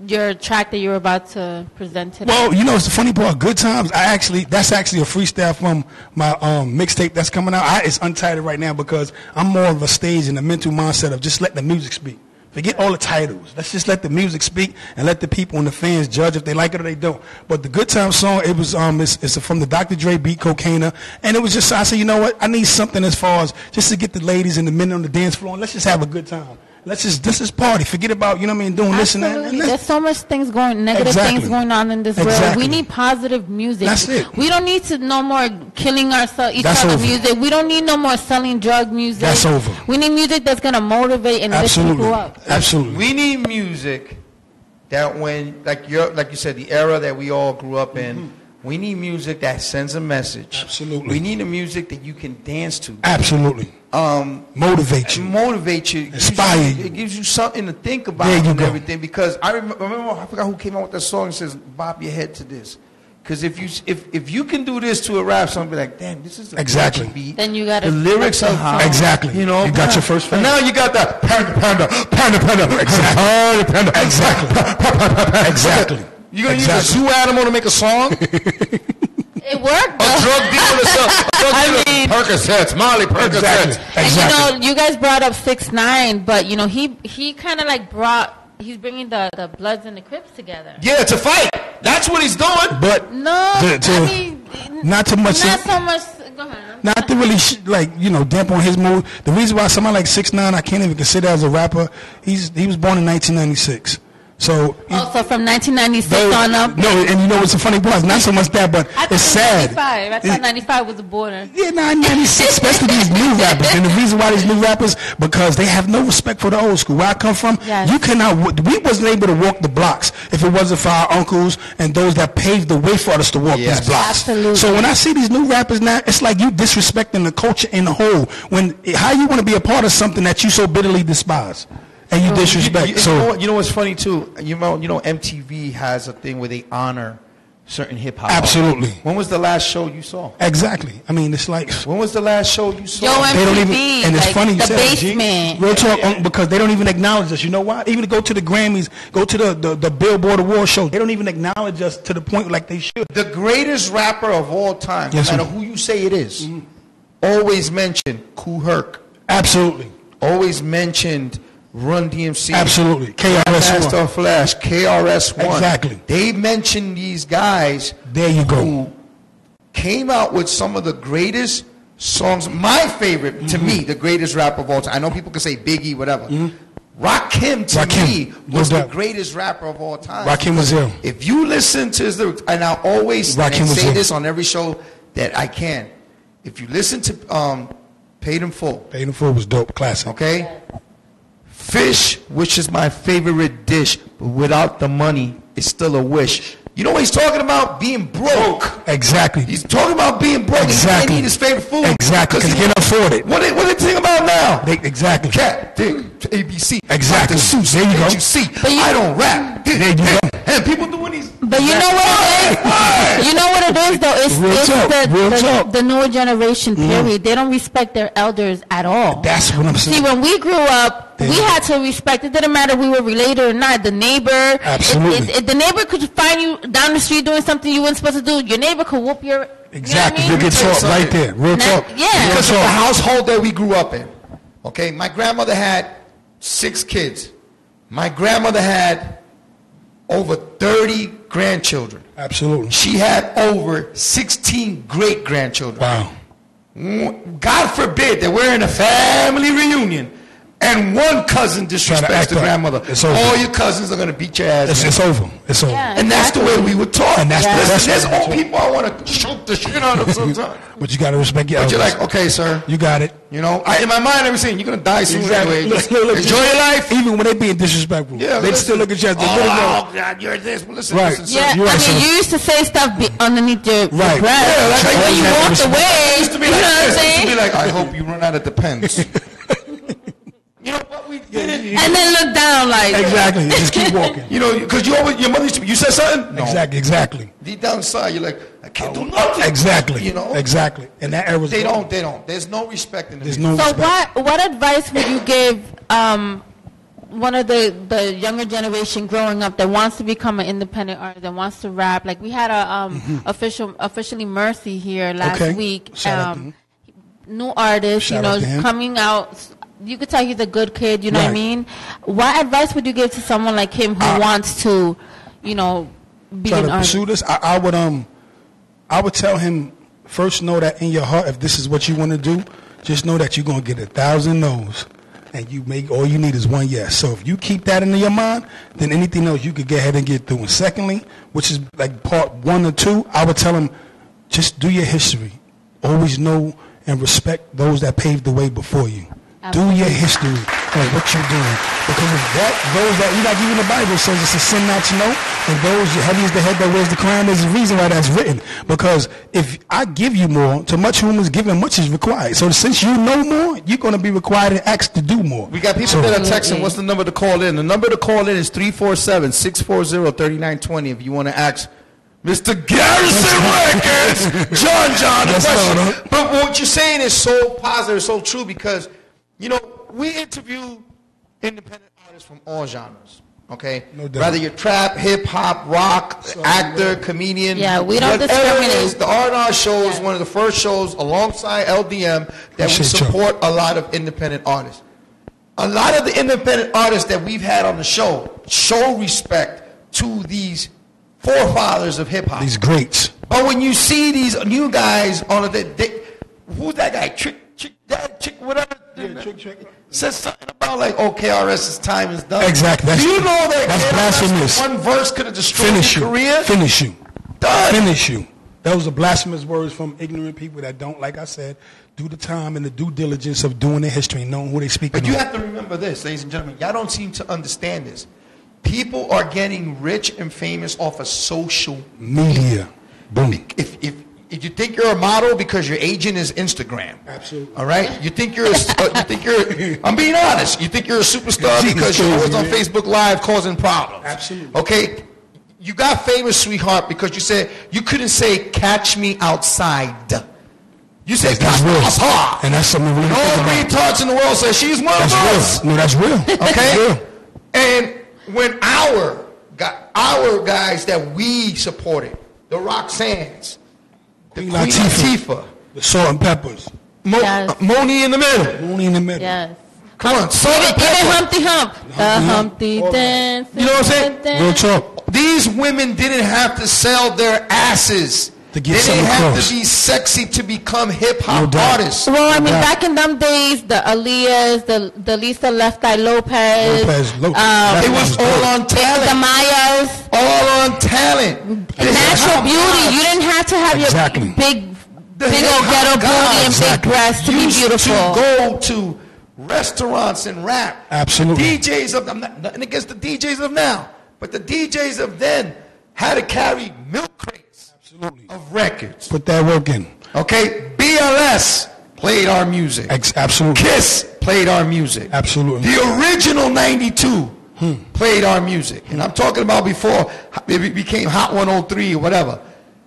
your track that you were about to present today? Well, it's the funny part. Good Times. That's actually a freestyle from my mixtape that's coming out. It's untitled right now because I'm more of a stage and a mental mindset of just let the music speak. Forget all the titles. Let's just let the music speak and let the people and the fans judge if they like it or they don't. But the Good Times song, it was it's from the Dr. Dre beat, Cocaina, and it was just, I said, you know what? I need something as far as just to get the ladies and the men on the dance floor, and let's just have a good time. This is party. Forget about, doing Absolutely. this and that. And there's so much negative things going on in this world. We need positive music. That's it. We don't need to no more killing each other music. We don't need no more selling drug music. That's over. We need music that's going to motivate and lift people up. Absolutely. We need music that like you said, the era that we all grew up in, we need music that sends a message. Absolutely. We need a music that you can dance to. Absolutely. Motivate you. Inspire you. It gives you something to think about and everything. Because I remember, I forgot who came out with that song that says, "Bob your head to this." Because if you can do this to a rap song, be like, damn, this is a beat. Then you got the lyrics are high. Exactly. You got your first fan. And now you got that panda. Exactly. Exactly. You're going to use a zoo animal to make a song? It worked. A drug dealer. Percocets, Molly Percocets. Exactly. And you guys brought up 6ix9ine, but he kind of like he's bringing the Bloods and the Crips together. Yeah, to fight. That's what he's doing. But no, not too much. Not so much. Go ahead. Not to really damp on his mood. The reason why somebody like 6ix9ine I can't even consider as a rapper. He was born in 1996. So from 1996 on up. No, and you know what's the funny part? It's not so much that, but it's sad. 95. I thought 95 was the border. Yeah, 96, especially these new rappers. And the reason why these new rappers, because they have no respect for the old school. Where I come from, we wasn't able to walk the blocks if it wasn't for our uncles and those that paved the way for us to walk these blocks. Absolutely. So when I see these new rappers now, it's like you disrespecting the culture in the whole. How you want to be a part of something that you so bitterly despise? And you disrespect. You know what's funny too? You know MTV has a thing where they honor certain hip hop. Absolutely. Artists. When was the last show you saw? Exactly. I mean, it's like. When was the last show you saw? Yo, MTV, they don't even, and it's funny you the said basement. Real talk, because they don't even acknowledge us. You know why? Even to go to the Grammys, go to the Billboard Award show, they don't even acknowledge us to the point like they should. The greatest rapper of all time, no matter who you say it is, always mentioned Kool Herc. Absolutely. Always mentioned Run DMC. Absolutely. KRS-One. Flash, KRS-One. Exactly. They mentioned these guys. There you go. Who came out with some of the greatest songs. My favorite, to me, the greatest rapper of all time. I know people can say Biggie, whatever. Rakim, to me, was the greatest rapper of all time. Rakim was ill. If you listen to his lyrics, and I always say this on every show that I can, if you listen to Paid in Full. Paid in Full was dope. Classic. Okay? Fish, which is my favorite dish, but without the money, it's still a wish. You know what he's talking about? Being broke. Exactly. He's talking about being broke. Exactly. He can't eat his favorite food. Exactly, because he can't afford it. What they think about now? Exactly. Cat, dick, ABC. Exactly. There you go. I don't rap. There you go. And people doing these. But you know what it is? You know what it is, though? It's the newer generation, period. They don't respect their elders at all. That's what I'm saying. See, when we grew up, we had to respect. It didn't matter if we were related or not. The neighbor. Absolutely. If the neighbor could find you down the street doing something you weren't supposed to do, your neighbor could whoop your. Exactly. You know You get taught right there. Real talk. Yeah. Because of the household that we grew up in. Okay? My grandmother had 6 kids. My grandmother had over 30 grandchildren. Absolutely. She had over 16 great-grandchildren. Wow. God forbid that we're in a family reunion and one cousin disrespects the grandmother. All your cousins are going to beat your ass. It's over. It's over. Yeah, and that's the way we were taught. And there's old people I want to choke the shit out of sometimes. But you got to respect your elders. But you're like, okay, sir. You got it. You know, in my mind, I'm saying, you're going to die soon anyway. Look, enjoy your life. Even when they being disrespectful. Yeah, they still look at you as the oh, God, you're this. Well, listen, right. listen, yeah, sir. you used to say stuff underneath your breath. Yeah, like when you walked away, you know what I'm saying? It used to be like, I hope you run out of Depends. You know what we did it. And then look down like. Exactly. Just keep walking. You know, because your mother used to, you said something? No. Exactly. Deep down inside, you're like, I can't do nothing. Exactly. You know? Exactly. And that era. They don't. There's no respect in the There's music. no So respect. what advice would you give one of the younger generation growing up that wants to become an independent artist, that wants to rap? Like we had a officially Mercy here last week. Shout out to him. New artist, Shout out to him. coming out. You could tell he's a good kid, you know what I mean? What advice would you give to someone like him who wants to, be Try an to artist? pursue this. I would tell him, first know that in your heart, if this is what you want to do, just know that you're gonna get 1,000 no's, and all you need is one yes. So if you keep that in your mind, then anything else you could get ahead and get through. And secondly, which is like part 1 or 2, I would tell him, just do your history. Always know and respect those that paved the way before you. Absolutely. Do your history of what you're doing. Because if those that, like even the Bible says it's a sin not to know, and those, heavy is the head that wears the crown, there's a reason why that's written. Because if I give you more, to much whom is given, much is required. So since you know more, you're going to be required and asked to do more. We got people that are texting. What's the number to call in? The number to call in is 347-640-3920 if you want to ask Mr. Garrison Records, John. The question. But what you're saying is so positive, so true, because we interview independent artists from all genres, okay? No doubt. Whether you're trap, hip-hop, rock, actor, comedian. Yeah, we don't whatever it discriminate. is, the R&R show is one of the first shows alongside LDM that we support a lot of independent artists. A lot of the independent artists that we've had on the show respect to these forefathers of hip-hop. These greats. But when you see these new guys on who's that guy? Chick, whatever. Trick. Says something about like, KRS's time is done. Exactly. Do you know that that's blasphemous. One verse could have destroyed your career? Finish you. Done. Finish you. Those are blasphemous words from ignorant people that don't, like I said, do the time and the due diligence of doing their history and knowing who they speak. But you have to remember this, ladies and gentlemen. Y'all don't seem to understand this. People are getting rich and famous off of social media. Boom. If you think you're a model because your agent is Instagram, absolutely. All right. You think you're I'm being honest. You think you're a superstar because you're always on Facebook Live causing problems. Absolutely. Okay. You got famous, sweetheart, because you couldn't say "catch me outside." You said "catch me outside," and that's something really. All the retards in the world say she's one of us. No, that's real. Okay. Real. And when our guys that we supported, the Roxannes, the Queen Latifah, the Salt and Peppers, Moni in the middle. Moni in the middle. Yes. Come on, Salt and Pepper. Even Humpty Hump. The Humpty Dance. You know what I'm saying? Real talk. These women didn't have to sell their asses. To get they didn't have across. to be sexy to become hip-hop artists. Well, I mean, back in them days, the Aaliyahs, the Lisa Left Eye Lopez. It was all on talent. The Mayas. All on talent. Natural beauty. You didn't have to have your big old ghetto booty and big breasts to be beautiful. To go to restaurants and rap. Absolutely. DJs of, I'm not nothing against the DJs of now, but the DJs of then had to carry milk crates of records. Put that work in. Okay, BLS played our music. Absolutely. KISS played our music. Absolutely. The original 92 played our music. And I'm talking about before it became Hot 103 or whatever.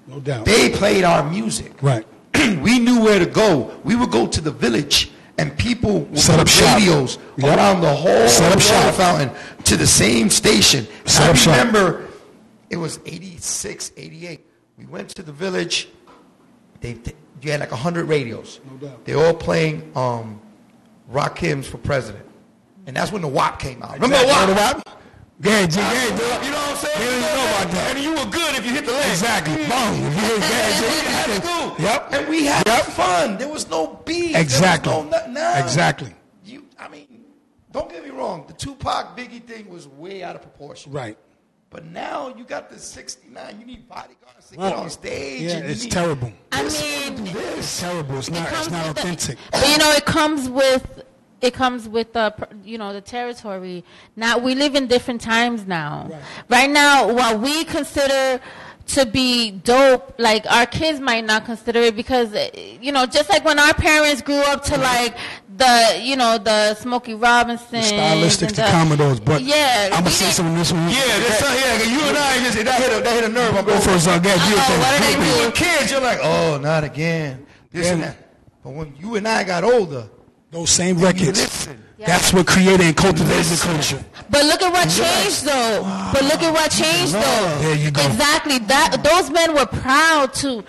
No doubt. They played our music. Right. We knew where to go. We would go to the village and people would set up put radios around the whole water fountain to the same station. I remember it was 86, 88. We went to the village. You had like 100 radios. No doubt. They all playing rock hymns for president. And that's when the WAP came out. Remember the WAP? Yeah, you know what I'm saying? You didn't know about that. And you were good if you hit the leg. Exactly. Boom. If you hit Yep. And we had fun. There was no beef. Exactly. There was no exactly. I mean, don't get me wrong. The Tupac Biggie thing was way out of proportion. Right. But now you got the 69. You need bodyguards to get on stage. Yeah, it's terrible. I mean, it's terrible. It's not authentic. But you know, it comes with the the territory. Now we live in different times now. Right now, what we consider to be dope, like our kids might not consider it because just like when our parents grew up to like the Smokey Robinson, The Stylistics, the Commodores, but yeah, I'm gonna say something this one. Yeah, you and I just that hit a nerve. I'm Go first, I'll get you. When you were kids, you're like, oh, not again. This and that. But when you and I got older, those same records, that's what created and cultivated the culture. But look at what changed, though. There you go. Exactly. Those men were proud to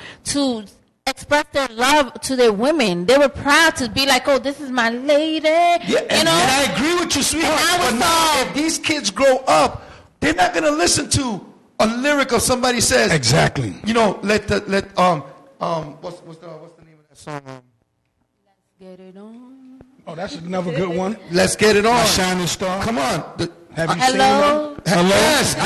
express their love to their women. They were proud to be like, oh, this is my lady. Yeah, and I agree with you, sweetheart. But now, if these kids grow up, they're not gonna listen to a lyric of somebody says exactly. What's the name of that song? Let's get it on. Oh, that's another good one. Let's get it on. Shining Star. Come on. Have you Hello? seen them? Hello? Yes,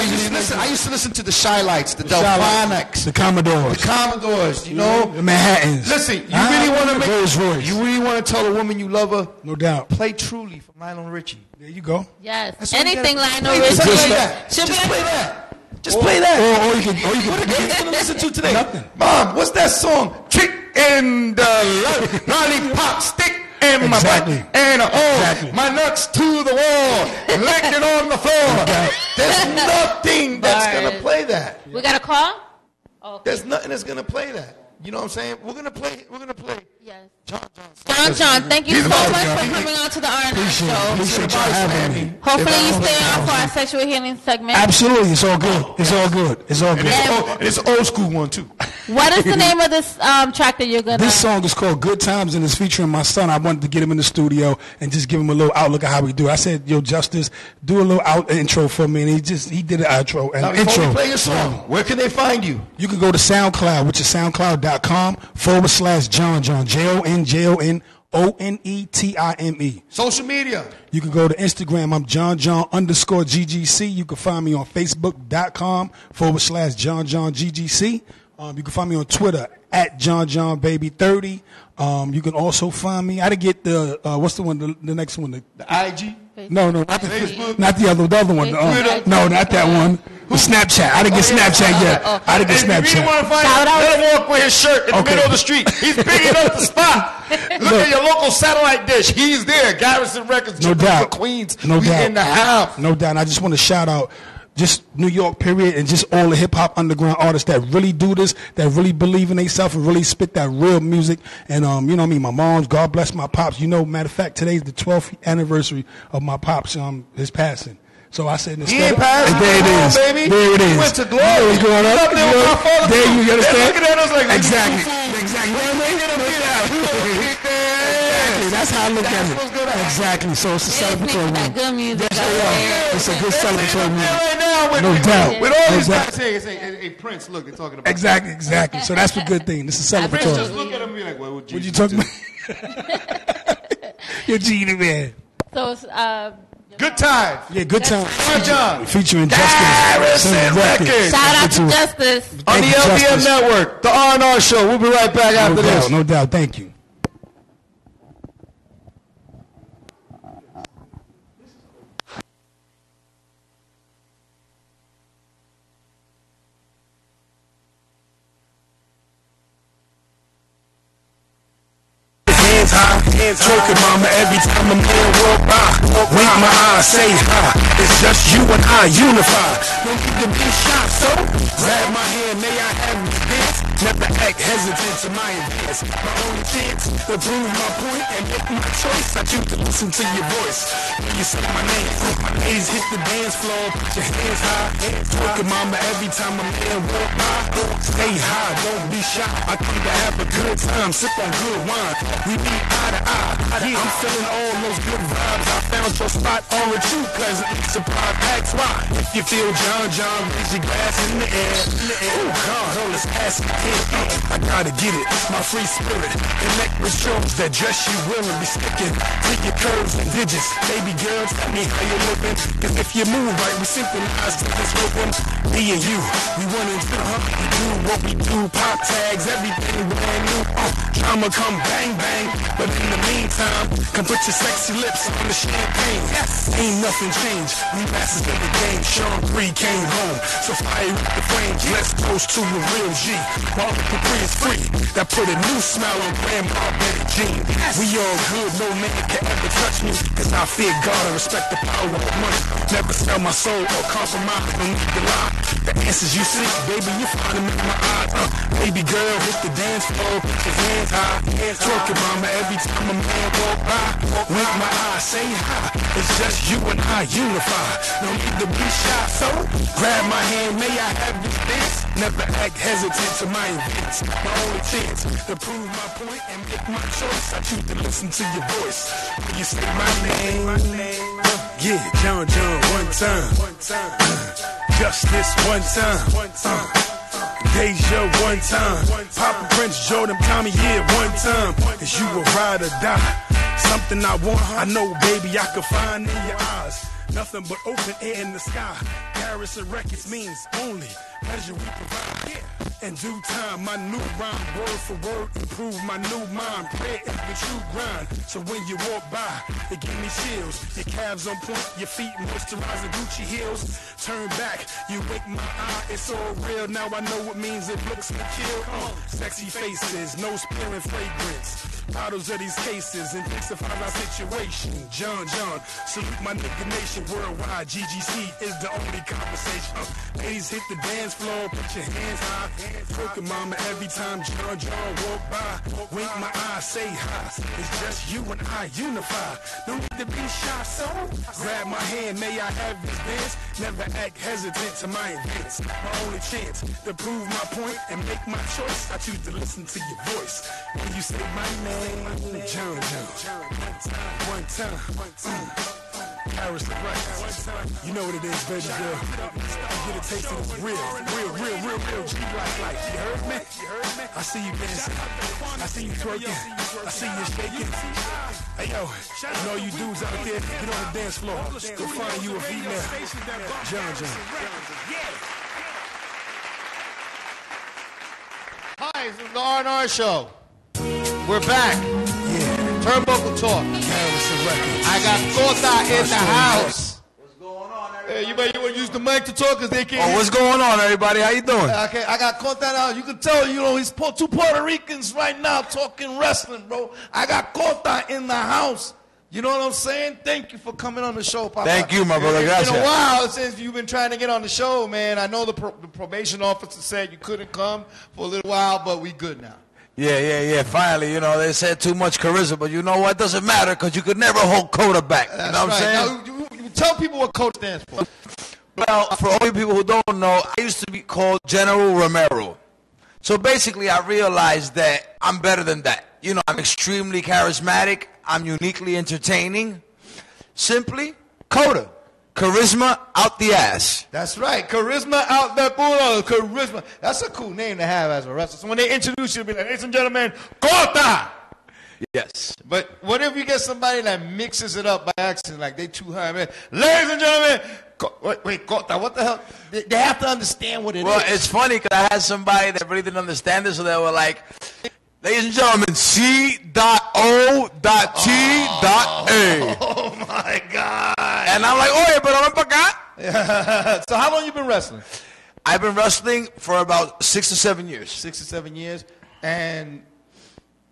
I used to listen to the Shy-Lights, the Delphonics, the Commodores. The Commodores, you know? The Manhattans. Listen, you really want to Rolls-Royce. You really want to tell a woman you love her? No doubt. Play Truly from Lionel Richie. There you go. Yes. That's what Anything you gotta- Lionel Richie. Just play that. Should Just be play like, that. Just play that. Or you can What are kids going to listen to today? Nothing. Mom, what's that song? Trick in the lollipop stick. In my butt and my nuts to the wall, licking on the floor. There's nothing that's gonna play that. we got a call? Okay. There's nothing that's gonna play that. You know what I'm saying? We're gonna play. Yes. John, thank you so much for coming on to the R&R show. Appreciate y'all having me. Hopefully you stay on for our sexual healing segment. Absolutely. It's all good. It's all good. It's all good. It's an old school one too. What is the name of this track that you're gonna? This song is called Good Times and it's featuring my son. I wanted to get him in the studio and just give him a little outlook of how we do it. I said, yo, Justice, do a little intro for me. And he did an outro. Now, before we play your song, where can they find you? You can go to SoundCloud, which is soundcloud.com/John, JONJONONETIME. Social media. You can go to Instagram. I'm John_GGC. You can find me on Facebook.com/JohnGGC. You can find me on Twitter @JohnJohnBaby30. You can also find me. I didn't get the what's the one? The next one. The IG. No, not the Facebook. Not the other one. No, not that one. The Snapchat. I didn't get Snapchat yet. I didn't get If you really Snapchat. want to find out, let him walk with his shirt in the middle of the street. He's bigging up the spot. Look at your local satellite dish. He's there. Garrison Records. No doubt. Queens. No we doubt. in the house. No doubt. And I just want to shout out just New York, period, and just all the hip-hop underground artists that really do this, that really believe in themselves and really spit that real music. And, you know what I mean, my moms, God bless my pops. You know, matter of fact, today's the 12th anniversary of my pops, his passing. So I said, He ain't passed. there it is. Baby. There it is. He went to glory. You know what's going on? Up there with my father. There you understand? Looking at us like, exactly. That's how I look at it. Exactly. So it's a celebratory That one. good music. It's a good celebratory one. right now with, No doubt. With all these No guys doubt. saying, hey, Prince, look, they're talking about Exactly. So that's a good thing. This is Prince celebratory. just look at him and be like, what would What you talking about? You're cheating, man. So, Good times. Yeah, good time. John. Featuring Justice. Garrison Records. shout out to Justice. On the Thank you, LDM Justice. Network, the R&R show. We'll be right back after this. No doubt. Thank you. Choking mama every time a man walk by. Wink my eyes, say hi. It's just you and I unify. Don't need to be shot, so grab my hand, may I have this dance? Never act hesitant to my advance. My only chance to prove my point and make my choice. I choose to listen to your voice. When you say my name, my ladies hit the dance floor. Put your hands high. Choking mama every time a man walk by. Stay high, don't be shy. I come to have a good time, sip on good wine. We meet eye to eye. I'm feeling all those good vibes. I found your spot on a true pleasantly surprised. Ask why. If you feel John, raise your glass in the air. Oh God, all this ass in the air. I gotta get it. My free spirit. Connect with shows that dress you will and be sticking to your curves and digits. Baby girl, tell me how you living. Cause if you move right, we synchronize to this rhythm. Me and you, we one and two. We do what we do. Pop tags, everything brand new. Drama come bang bang. But in the meantime, come put your sexy lips on the champagne. pain. Ain't nothing changed. We masters of the game. Sean 3 came home. So fire with the flames. Let's toast to a real G. While the Capri is free. That put a new smile on Grandma Betty Jean. We all good. No man can ever touch me. Cause I fear God and respect the power of money. Never sell my soul or compromise. No need to lie. The answers you seek, baby, you find them in my eyes. Baby girl, hit the dance floor. Put your hands high. Twerking, mama, every time a man walk by. Wink my eyes, say hi. It's just you and I unify. No need to be shy, so grab my hand, may I have this dance? Never act hesitant to my events. My only chance to prove my point and make my choice. I choose to listen to your voice. When you say my name, yeah, John, one time. Just this one time. Deja one time. Papa Prince, Jordan, Tommy, yeah, one time. Is you a ride or die? Something I want, I know, baby, I can find in your eyes. Nothing but open air in the sky. Garrison Records means only pleasure we provide. Yeah. In due time, my new rhyme, word for word, improve my new mind. Prayer is the true grind. So when you walk by, it give me chills. Your calves on point, your feet moisturizing Gucci heels. Turn back, you wake my eye, it's all real. Now I know what means it looks to kill. Sexy faces, no sparing fragrance. Bottles of these cases intensifies our situation. John, salute my nigga nation worldwide. GGC is the only conversation. Ladies hit the dance floor, put your hands high. Twerking, mama, every time John walk by. Wink my eyes, say hi. It's just you and I unify. No need to be shy, so grab my hand, may I have this dance? Never act hesitant to my events. My only chance to prove my point and make my choice. I choose to listen to your voice. When you say my name, John. One time. Paris the right. You know what it is, baby girl. You get a taste of this real G life. You heard me? I see you dancing. I see you twerking. I see you shaking. Hey yo, and all you dudes out there, get on the dance floor. Go find you a female. John. Hi, this is the R&R show. We're back. Yeah. Turnbuckle Talk. Harrison Records. I got Kota in the house. What's going on, everybody? Hey, you want to use the mic to talk because they can't. Oh, what's going on, everybody? How you doing? Okay, I got Kota out. You can tell, he's two Puerto Ricans right now talking wrestling, bro. I got Kota in the house. You know what I'm saying? Thank you for coming on the show, Papa. Thank you, my brother. It's been a while since you've been trying to get on the show, man. I know the probation officer said you couldn't come for a little while, but we good now. Yeah. Finally, they said too much charisma, but you know what? Doesn't matter because you could never hold Kota back. That's you know what I'm saying? Now, you tell people what Kota stands for. Well, for all you people who don't know, I used to be called General Romero. So basically, I realized that I'm better than that. I'm extremely charismatic. I'm uniquely entertaining. Simply, Kota. Charisma out the ass. That's right. Charisma out the pool. Charisma. That's a cool name to have as a wrestler. So when they introduce you, be like, ladies and gentlemen, Kota. Yes. But what if you get somebody that mixes it up by accident, like they too high, man? Ladies and gentlemen, wait, Kota, what the hell? They have to understand what it is. Well, it's funny because I had somebody that really didn't understand this, so they were like, ladies and gentlemen, C.O.T.A. Oh, my God. And I'm like, oye, pero ven pa' acá. So how long you been wrestling? I've been wrestling for about 6 to 7 years. 6 to 7 years. And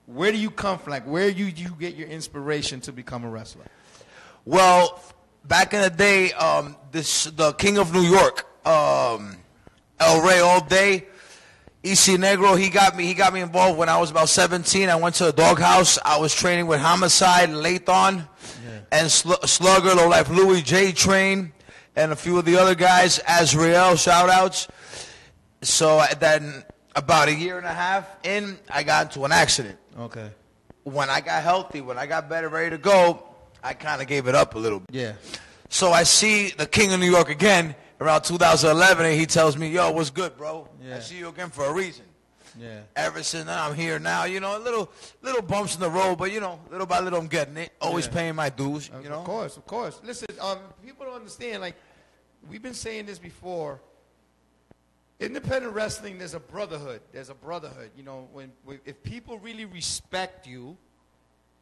where do you come from? Like, where do you get your inspiration to become a wrestler? Well, back in the day, the King of New York, El Rey All Day, EC Negro, he got me involved when I was about 17. I went to a doghouse. I was training with Homicide, Lathon, and Slugger, Low Life Louis, J Train, and a few of the other guys, Azrael, shout-outs. So then about a year and a half in, I got into an accident. Okay. When I got healthy, when I got better, ready to go, I kind of gave it up a little bit. Yeah. So I see the King of New York again around 2011, and he tells me, yo, what's good, bro? Yeah. I see you again for a reason. Yeah. Ever since then, I'm here now. Little bumps in the road, but, little by little, I'm getting it. Always paying my dues, Of course. Listen, people don't understand, like, we've been saying this before. Independent wrestling, there's a brotherhood. If people really respect you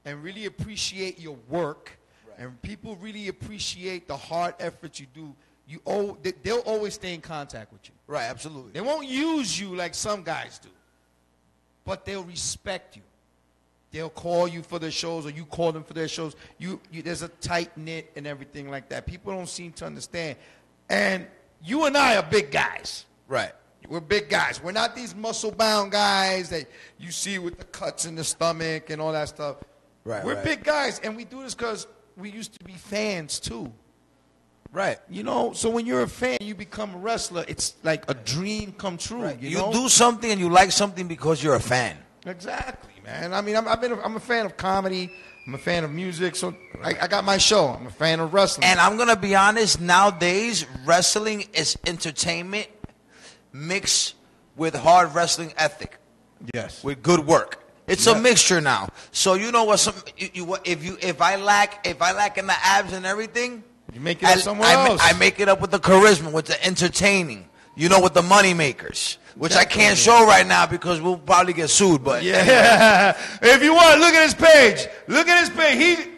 and really appreciate your work And people really appreciate the hard effort you do. They'll always stay in contact with you. Right, absolutely. They won't use you like some guys do, but they'll respect you. They'll call you for their shows, or you call them for their shows. There's a tight knit and everything like that. People don't seem to understand. And you and I are big guys. Right. We're big guys. We're not these muscle-bound guys that you see with the cuts in the stomach and all that stuff. Right. We're big guys, and we do this because we used to be fans too. Right. You know, so when you're a fan, you become a wrestler. It's like a dream come true. Right. You You know? do something and you like something because you're a fan. Exactly, man. I mean, I'm a fan of comedy. I'm a fan of music. So I got my show. I'm a fan of wrestling. And I'm going to be honest, nowadays, wrestling is entertainment mixed with hard wrestling ethic. Yes. With good work. It's a mixture now. So you know what? If I lack in the abs and everything, you make it up somewhere else. I make it up with the charisma, with the entertaining. You know, with the money makers, which I can't show right now because we'll probably get sued. But yeah, if you want, look at his page. Look at his page.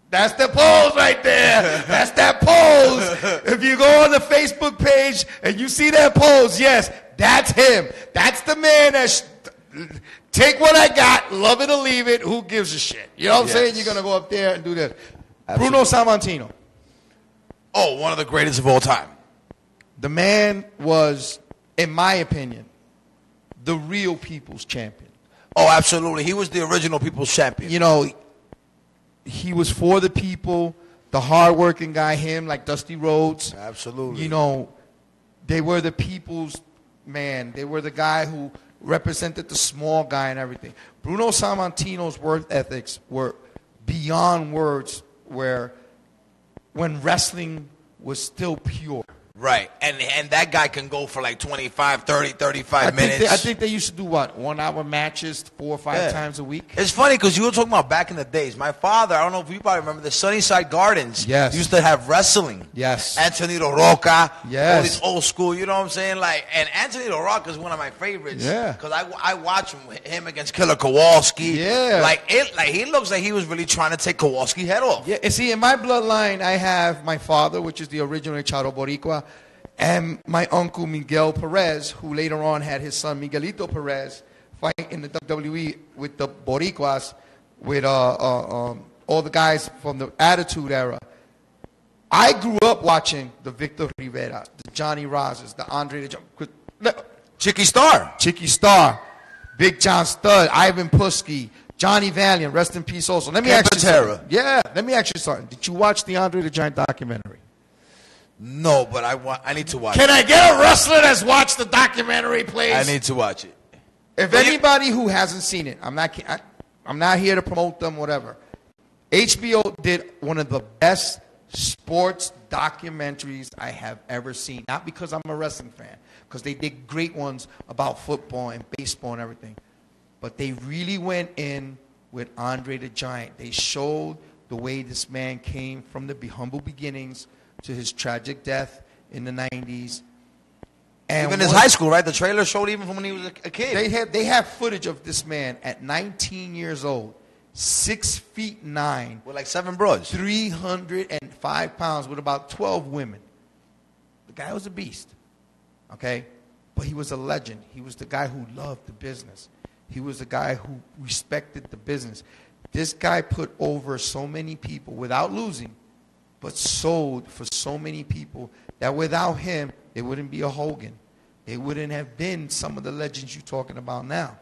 That's the pose right there. That's that pose. If you go on the Facebook page and you see that pose, yes, that's him. That's the man that's take what I got, love it or leave it. Who gives a shit? You know what I'm saying? You're gonna go up there and do this. Absolutely. Bruno Sammartino. Oh, one of the greatest of all time. The man was, in my opinion, the real people's champion. Oh, absolutely. He was the original people's champion. You know, he was for the people, the hardworking guy, him, like Dusty Rhodes. Absolutely. You know, they were the people's man. They were the guy who represented the small guy and everything. Bruno Sammartino's work ethics were beyond words, where when wrestling was still pure. Right. And that guy can go for like 25, 30, 35 minutes. I think they used to do, 1 hour matches 4 or 5 times a week. It's funny because you were talking about back in the days. My father, I don't know if you probably remember, the Sunnyside Gardens used to have wrestling. Yes. Antonito Rocca. Yes. All these old school, you know what I'm saying? Like, and Antonito Rocca is one of my favorites. Yeah. Because I watch him against Killer Kowalski. Yeah. Like he looks like he was really trying to take Kowalski's head off. Yeah, and see, in my bloodline, I have my father, which is the original Charo Boricua, and my uncle Miguel Perez, who later on had his son Miguelito Perez fight in the WWE with the Boricuas, with all the guys from the Attitude Era. I grew up watching the Victor Rivera, the Johnny Rosses, the Andre the Chicky Star, Big John Studd, Ivan Putski, Johnny Valiant, rest in peace also. Let me ask you something. Yeah, let me ask you something. Did you watch the Andre the Giant documentary? No, but I need to watch Can I get a wrestler that's watched the documentary, please? I need to watch it. If anybody who hasn't seen it, I'm not here to promote them, whatever. HBO did one of the best sports documentaries I have ever seen. Not because I'm a wrestling fan, because they did great ones about football and baseball and everything. But they really went in with Andre the Giant. They showed the way this man came from the humble beginnings to his tragic death in the 90s. And even his high school, right? The trailer showed even from when he was a kid. They have footage of this man at 19 years old, 6'9", with like 7 bros, 305 pounds, with about 12 women. The guy was a beast, okay? But he was a legend. He was the guy who loved the business. He was the guy who respected the business. This guy put over so many people without losing, but sold for so many people that without him, there wouldn't be a Hogan. There wouldn't have been some of the legends you're talking about now,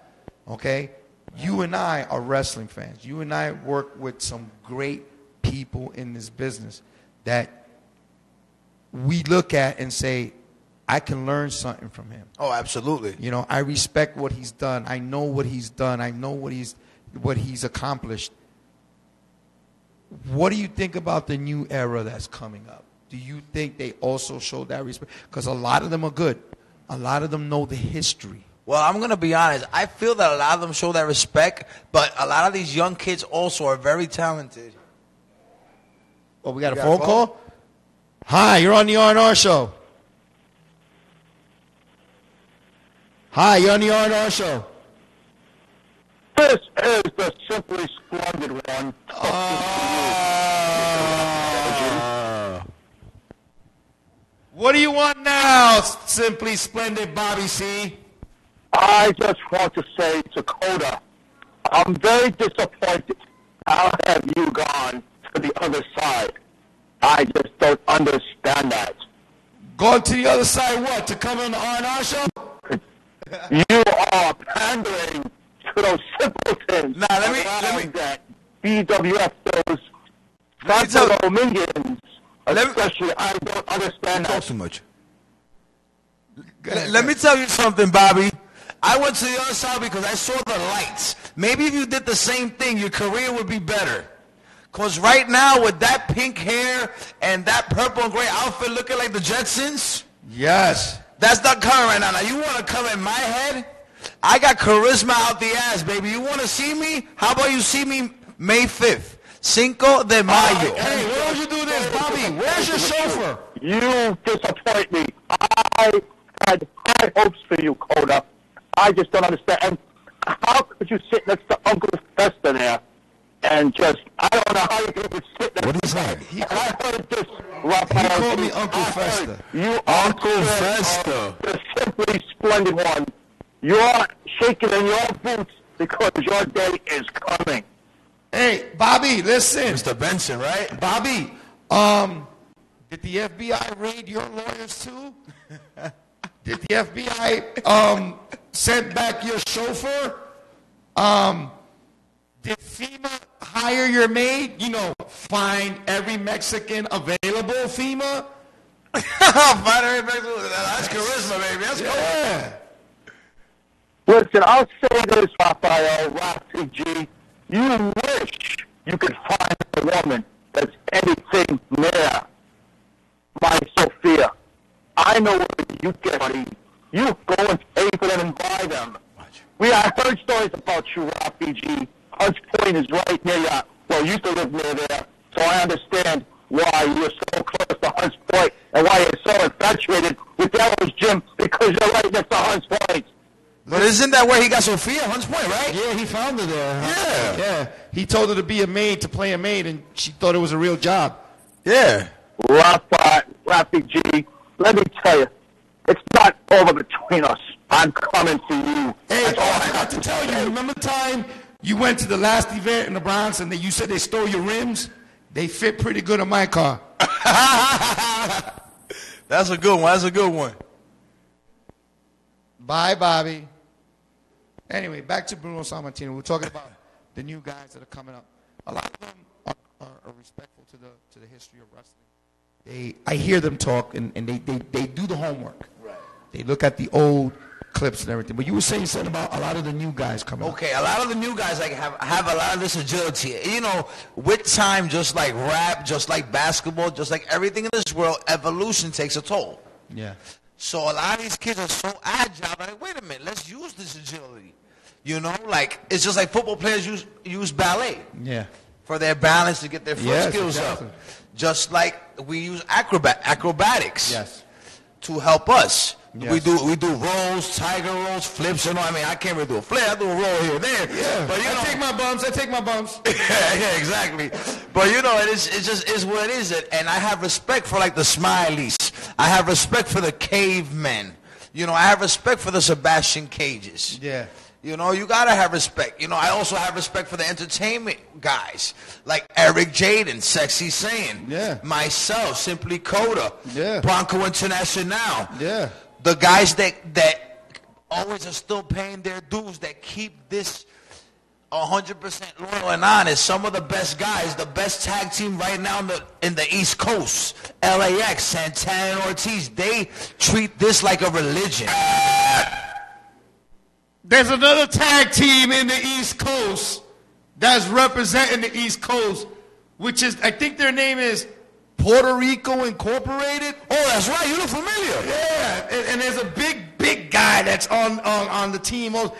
okay? You and I are wrestling fans. You and I work with some great people in this business that we look at and say, I can learn something from him. Oh, absolutely. You know, I respect what he's done. I know what he's done. I know what he's accomplished. What do you think about the new era that's coming up? Do you think they also show that respect? Because a lot of them are good. A lot of them know the history. Well, I'm going to be honest. I feel that a lot of them show that respect, but a lot of these young kids also are very talented. Oh, we got a phone call? Hi, you're on the R&R show. Hi, you're on the R&R show. Hey, This is the Simply Splendid one. What do you want now, Simply Splendid Bobby C? I just want to say to Coda, I'm very disappointed. How have you gone to the other side? I just don't understand that. Going to the other side what? To come on the R&R show? You are pandering to those simpletons. Nah, let me that BWF, those Santo minions. Especially, I don't understand that. too much. Let me tell you something, Bobby. I went to the other side because I saw the lights. Maybe if you did the same thing, your career would be better. Because right now, with that pink hair and that purple and gray outfit looking like the Jetsons, yes. That's not coming right now. Now, you want to come in my head? I got charisma out the ass, baby. You want to see me? How about you see me May 5th? Cinco de Mayo. Hey, why don't you do this, Bobby? Where's your chauffeur? You disappoint me. I had high hopes for you, Coda. I just don't understand. And how could you sit next to Uncle Fester there and just, I don't know how you could sit next What is that? I heard this, He Raphael. called me Uncle Fester. You Uncle Fester. The Simply Splendid one. You're shaking in your boots because your day is coming. Hey, Bobby, listen. Mr. Benson, right? Bobby, did the FBI raid your lawyers too? Did the FBI send back your chauffeur? Did FEMA hire your maid? You know, find every Mexican available, FEMA? Find every Mexican. That's charisma, baby. That's Yeah. Listen, I'll say this, Raphael, Rafi G. You wish you could find a woman that's anything near my Sophia. I know where you get money. You go and pay for them and buy them. I heard stories about you, Rafi G. Hunts Point is right near you. Well, you used to live near there, so I understand why you're so close to Hunts Point and why you're so infatuated with Devil's Gym, because you're right next to Hunts Point. But isn't that where he got Sophia, Hunts Point, right? Yeah, he found her there. Yeah. Yeah. He told her to be a maid, to play a maid, and she thought it was a real job. Yeah. Rafi G, let me tell you, it's not over between us. I'm coming for you. Hey, I got to tell you, remember the time you went to the last event in the Bronx and you said they stole your rims? They fit pretty good on my car. That's a good one. That's a good one. Bye, Bobby. Anyway, back to Bruno Sammartino. We're talking about the new guys that are coming up. A lot of them are respectful to the history of wrestling. I hear them talk, and they do the homework. Right. They look at the old clips and everything. But you were saying something about a lot of the new guys coming up. Okay, a lot of the new guys like have a lot of this agility. You know, with time, just like rap, just like basketball, just like everything in this world, evolution takes a toll. Yeah. So a lot of these kids are so agile. Like, wait a minute, let's use this agility. You know, like it's just like football players use ballet. Yeah. For their balance to get their foot skills exactly. up. Just like we use acrobatics. Yes. To help us. Yes. We do rolls, tiger rolls, flips. You know, I mean, I can't really do a flip. I do a roll here and there. Yeah. But I take my bumps. yeah, exactly. But you know, it just is what it is. And I have respect for like the Smileys. I have respect for the cavemen. You know, I have respect for the Sebastian Cages. Yeah. You know, you gotta have respect. You know, I also have respect for the entertainment guys like Eric Jaden, Sexy Saiyan. Yeah. Myself, Simply Coda. Yeah. Bronco International. Yeah. The guys that always are still paying their dues, that keep this 100% loyal and honest. Some of the best guys, the best tag team right now in the East Coast, LAX, Santana and Ortiz, they treat this like a religion. There's another tag team in the East Coast that's representing the East Coast, which is, I think their name is Puerto Rico Incorporated. Oh, that's right. You look familiar. Yeah, and there's a big guy that's on the team. El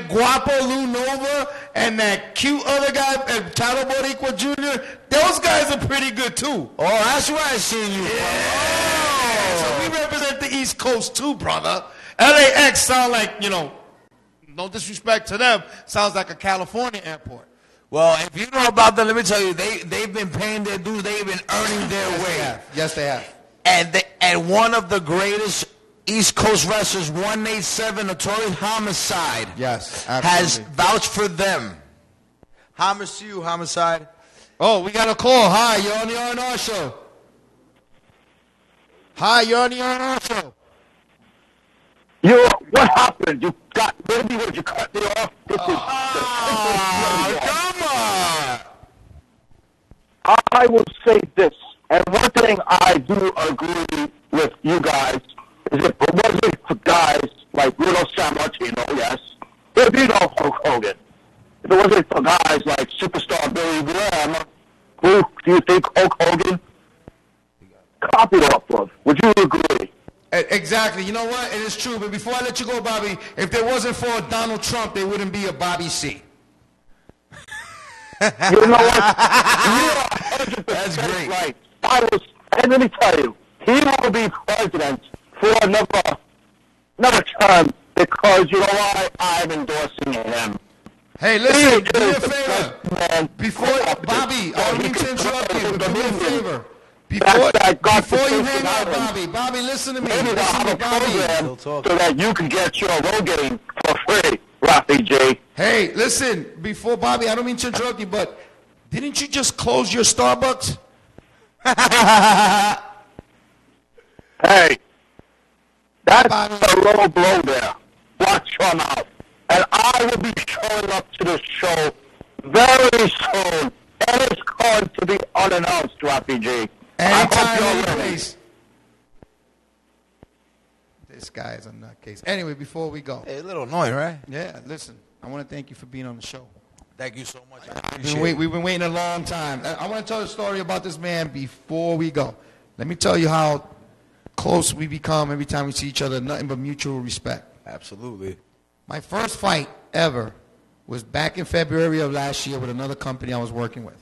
Guapo Lou Nova and that cute other guy, Chavo Boricua Jr. Those guys are pretty good too. Oh, that's where I seen you. Yeah. So we represent the East Coast too, brother. LAX sound like, you know, no disrespect to them, sounds like a California airport. Well, if you know about them, let me tell you, they've been paying their dues. They've been earning their way. Yes, they have. And one of the greatest East Coast wrestlers, 187, Notorious Homicide, yes, has vouched for them. Homicide to you, Homicide. Oh, we got a call. Hi, you're on the R&R show. Hi, you're on the R&R show. What happened? You got maybe what you cut me off? Come on! I will say this, and one thing I do agree with you guys is if it wasn't for guys like Little San Martino, yes, if you know Hulk Hogan, if it wasn't for guys like Superstar Billy Graham, who do you think Hulk Hogan copied off of? Would you agree? Exactly. You know what? It is true. But before I let you go, Bobby, if there wasn't for Donald Trump, there wouldn't be a Bobby C. You know what? That's great. Right. And let me tell you, he will be president for another term because you know why? I'm endorsing him. Hey, listen, do me a favor. Before, Bobby, I don't mean to interrupt you, but do me a favor. Before you hang out, Bobby, listen to me. Listen to me, Bobby. So that you can get your Rogaine for free, Rafi J. Hey, listen, before, Bobby, I don't mean to interrupt you, but didn't you just close your Starbucks? Hey, that's a low blow there. Watch your mouth. And I will be showing up to the show very soon. And it's going to be unannounced, Rafi J. Anytime, any place. This guy is a nutcase. Anyway, before we go. Hey, a little annoying, right? Yeah, listen. I want to thank you for being on the show. Thank you so much. We've been waiting a long time. I want to tell a story about this man before we go. Let me tell you how close we become every time we see each other. Nothing but mutual respect. Absolutely. My first fight ever was back in February of last year with another company I was working with.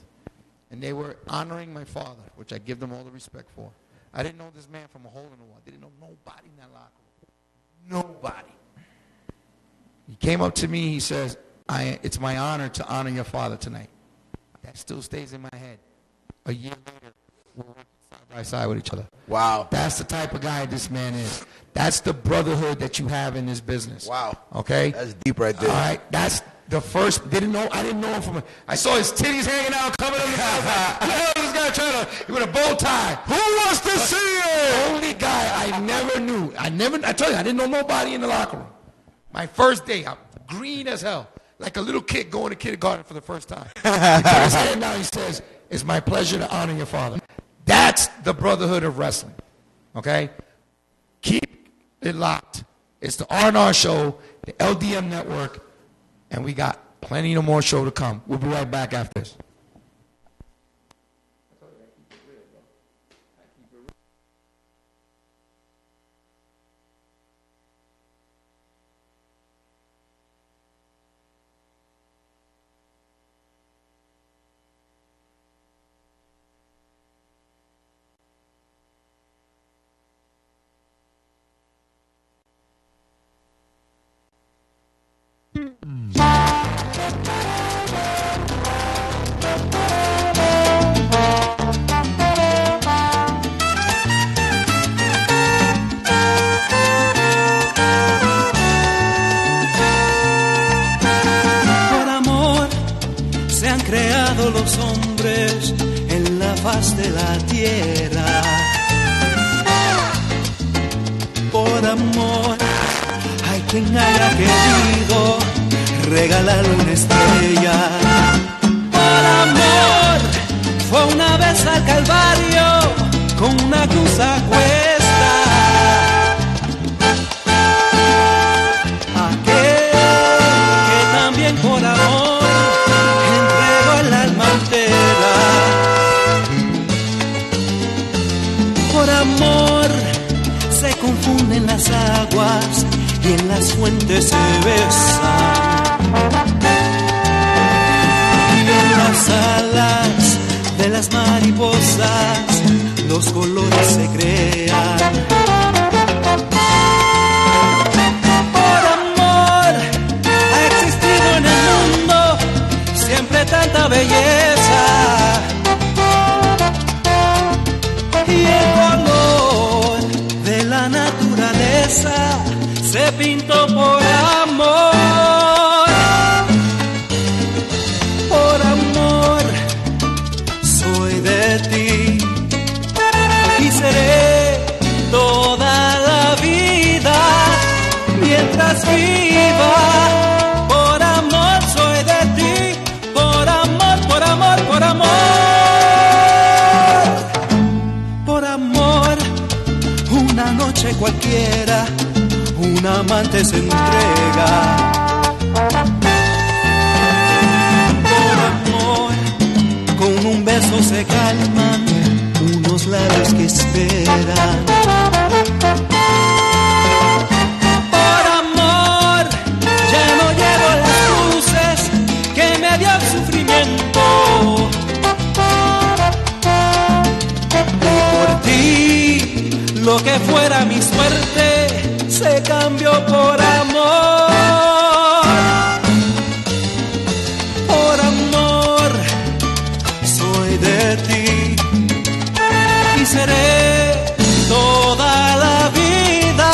And they were honoring my father, which I give them all the respect for. I didn't know this man from a hole in the wall. I didn't know nobody in that locker room. Nobody. He came up to me. He says, it's my honor to honor your father tonight. That still stays in my head. A year later, we're working side by side with each other. Wow. That's the type of guy this man is. That's the brotherhood that you have in this business. Wow. Okay? That's deep right there. All right? That's the first. I didn't know him from. I saw his titties hanging out, coming on the back. This guy trying to with a bow tie. Who wants to see it? Only guy I never knew. I tell you, I didn't know nobody in the locker room. My first day, I'm green as hell, like a little kid going to kindergarten for the first time. He puts his hand down. He says, "It's my pleasure to honor your father." That's the brotherhood of wrestling. Okay, keep it locked. It's the R&R show, the LDM Network. And we got plenty of more show to come. We'll be right back after this. Los hombres en la faz de la tierra. Por amor hay quien haya querido regalarle una estrella. Por amor fue una vez al Calvario con una cruz a cuesta. Aquel que también por amor por amor se confunden las aguas y en las fuentes se besan. Y en las alas de las mariposas los colores se crean. Por amor naturaleza se pintó por amor. Por amor soy de ti y seré toda la vida mientras viva. Por amor soy de ti, por amor, por amor, por amor. Por amor, una noche cualquiera, un amante se entrega. Por amor, con un beso se calman unos labios que esperan. Por amor, ya no llevo las cruces que me dio el sufrimiento. Y por ti, lo que fuera mi suerte se cambió por amor. Por amor, soy de ti y seré toda la vida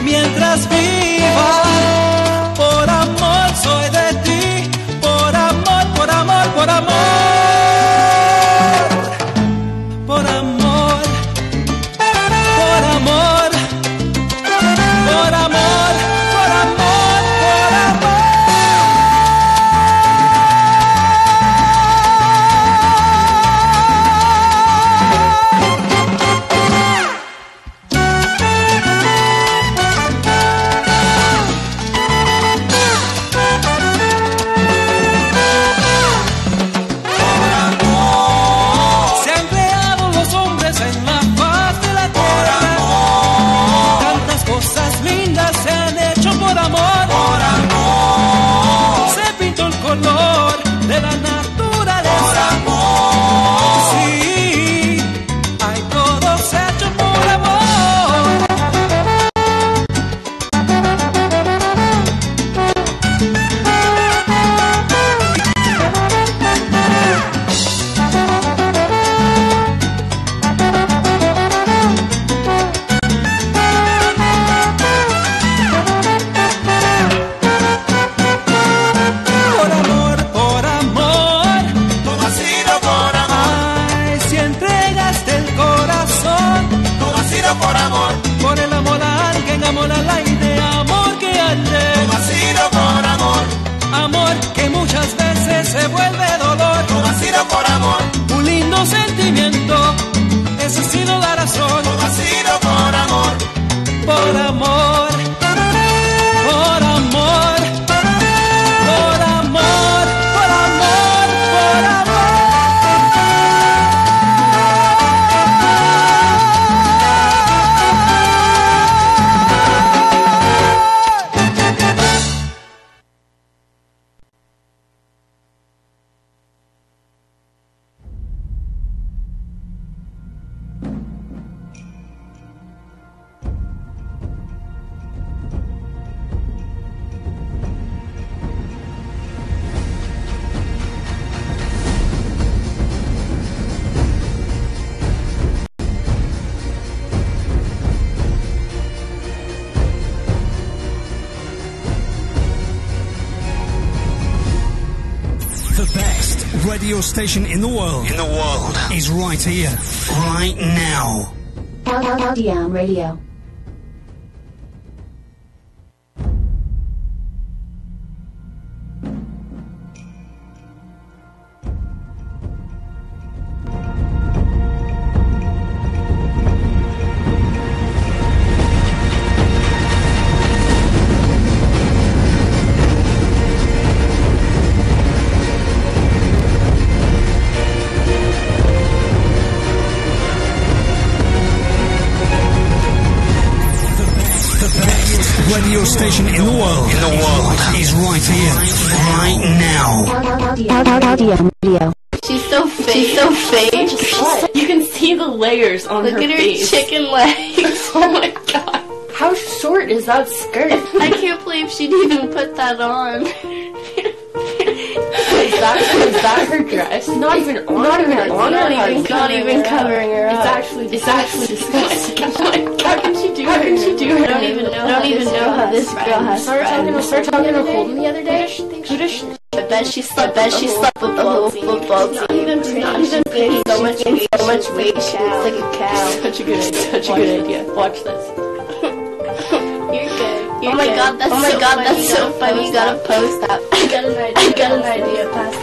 mientras viva. Por amor soy de ti, por amor, por amor, por amor. Por amor, por amor, por amor, por amor, por amor. Se han creado los hombres en la faz de la tierra. Tantas cosas lindas se han hecho por amor. Por amor. Se pintó el color de la naturaleza. Por amor. Sí, hay todo se ha hecho por amor. Por amor, por amor, Todo ha sido por amor, ay, si entregaste el corazón, todo ha sido por amor, por el amor a alguien, amor al aire, amor que arde, todo ha sido por amor, amor que muchas veces se vuelve dolor, todo ha sido por amor, un lindo sentimiento, esa ha sido la razón, todo ha sido por amor, por amor, por amor, por amor, por amor, por amor. The best radio station in the world. Is right here, right now. LDM Radio. Radio station in the world. Is right here, right now. LDM Radio. She's so fake. She's so fake. You can see the layers on her face. Look at her chicken legs. Oh my god. How short is that skirt? I can't believe she'd even put that on. that her dress? Not even on not even covering her up. It's actually disgusting. How can she do it? I don't even know how this girl has friends. Start talking to Holden the other day. I bet she slept with the whole football team. Not even paying so much weight. She looks like a cow. Such a good idea. Watch this. Oh my god, that's so funny. You gotta post that. I got an idea. Pass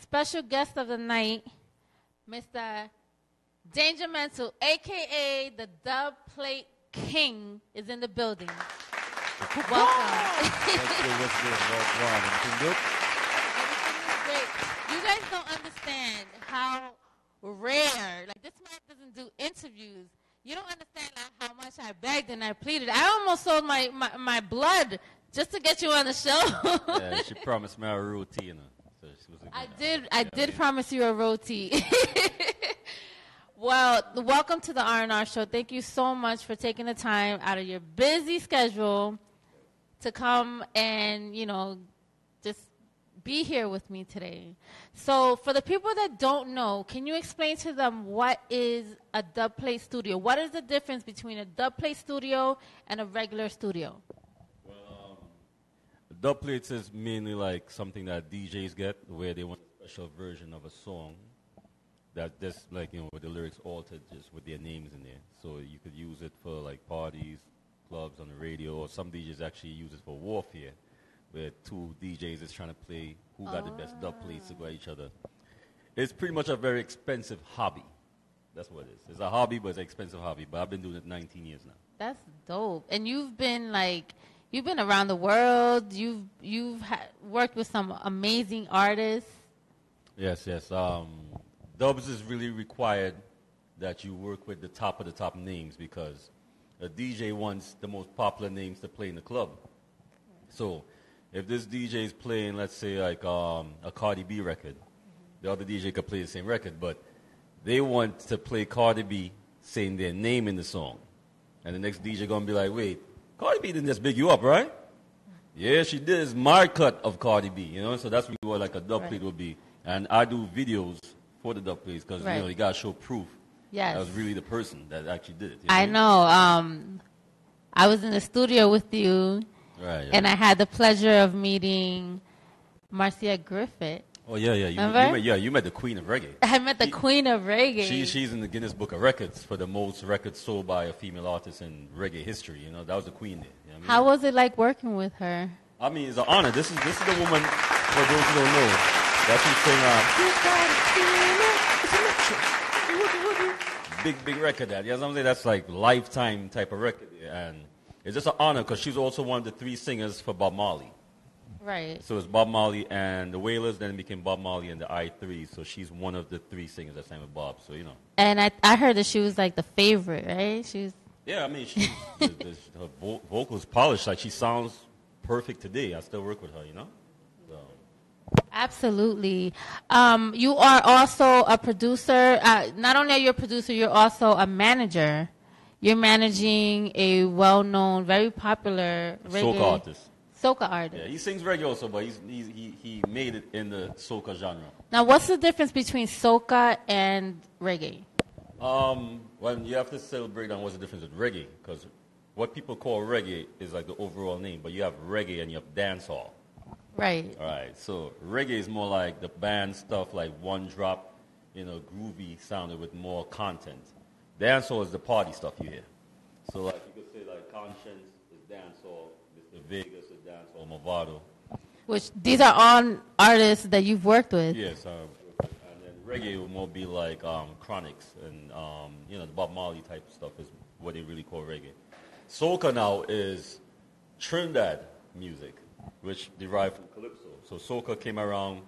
special guest of the night, Mr. Danger Mental, a.k.a. the Dub Plate King, is in the building. Welcome. What's good? Everything good? Everything is great. You guys don't understand how rare, like this man doesn't do interviews. You don't understand like, how much I begged and I pleaded. I almost sold my blood just to get you on the show. Yeah, she promised me a roti, you know. I did promise you a roti. Well, welcome to the R&R show. Thank you so much for taking the time out of your busy schedule to come and, just be here with me today. So for the people that don't know, can you explain to them what is a dub plate studio? What is the difference between a dub plate studio and a regular studio? Dub plates is mainly like something that DJs get where they want a special version of a song that just like, with the lyrics altered just with their names in there. So you could use it for like parties, clubs on the radio, or some DJs actually use it for warfare where two DJs is trying to play who got the best dub plates to go at each other. It's pretty much a very expensive hobby. That's what it is. It's a hobby, but it's an expensive hobby. But I've been doing it 19 years now. That's dope. And you've been around the world. You've worked with some amazing artists. Yes. Dubs is really required that you work with the top names because a DJ wants the most popular names to play in the club. So if this DJ is playing, let's say, like a Cardi B record, the other DJ could play the same record, but they want to play Cardi B saying their name in the song. And the next DJ going to be like, wait, Cardi B didn't just big you up, right? Yeah, she did. It's my cut of Cardi B, So that's really what like a dub plate would be. And I do videos for the dub plates because, you got to show proof. Yes. That was really the person that actually did it. I know. I was in the studio with you. Right. And I had the pleasure of meeting Marcia Griffith. Oh, yeah. You met the queen of reggae. I met the queen of reggae. She's in the Guinness Book of Records for the most records sold by a female artist in reggae history. That was the queen there. You know what I mean? How was it like working with her? I mean, it's an honor. This is the woman, for those who don't know, that she sang big record. You know what I'm saying? That's like lifetime type of record. And it's just an honor because she's also one of the three singers for Bob Marley. Right. So it's Bob Marley and the Wailers, then it became Bob Marley and the I3. So she's one of the three singers that sang with Bob. So, And I heard that she was like the favorite, right? Yeah, I mean, her vocals polished. Like she sounds perfect today. I still work with her, So. Absolutely. You are also a producer. Not only are you a producer, you're also a manager. You're managing a well-known, very popular reggae soca artist. Yeah, he sings reggae also, but he made it in the soca genre. Now, what's the difference between soca and reggae? Well, you have to still break down what's the difference with reggae, because what people call reggae is like the overall name, but you have reggae and you have dancehall. Right. All right. So reggae is more like the band stuff, like one drop, groovy sounded with more content. Dancehall is the party stuff you hear. So like you could say like Conscience is dancehall, Mr. Vegas is dancehall, Movado. Which these are all artists that you've worked with. Yes. And then reggae would more be like Chronics and the Bob Marley type stuff is what they really call reggae. Soca now is Trinidad music. which derived from calypso. So soca came around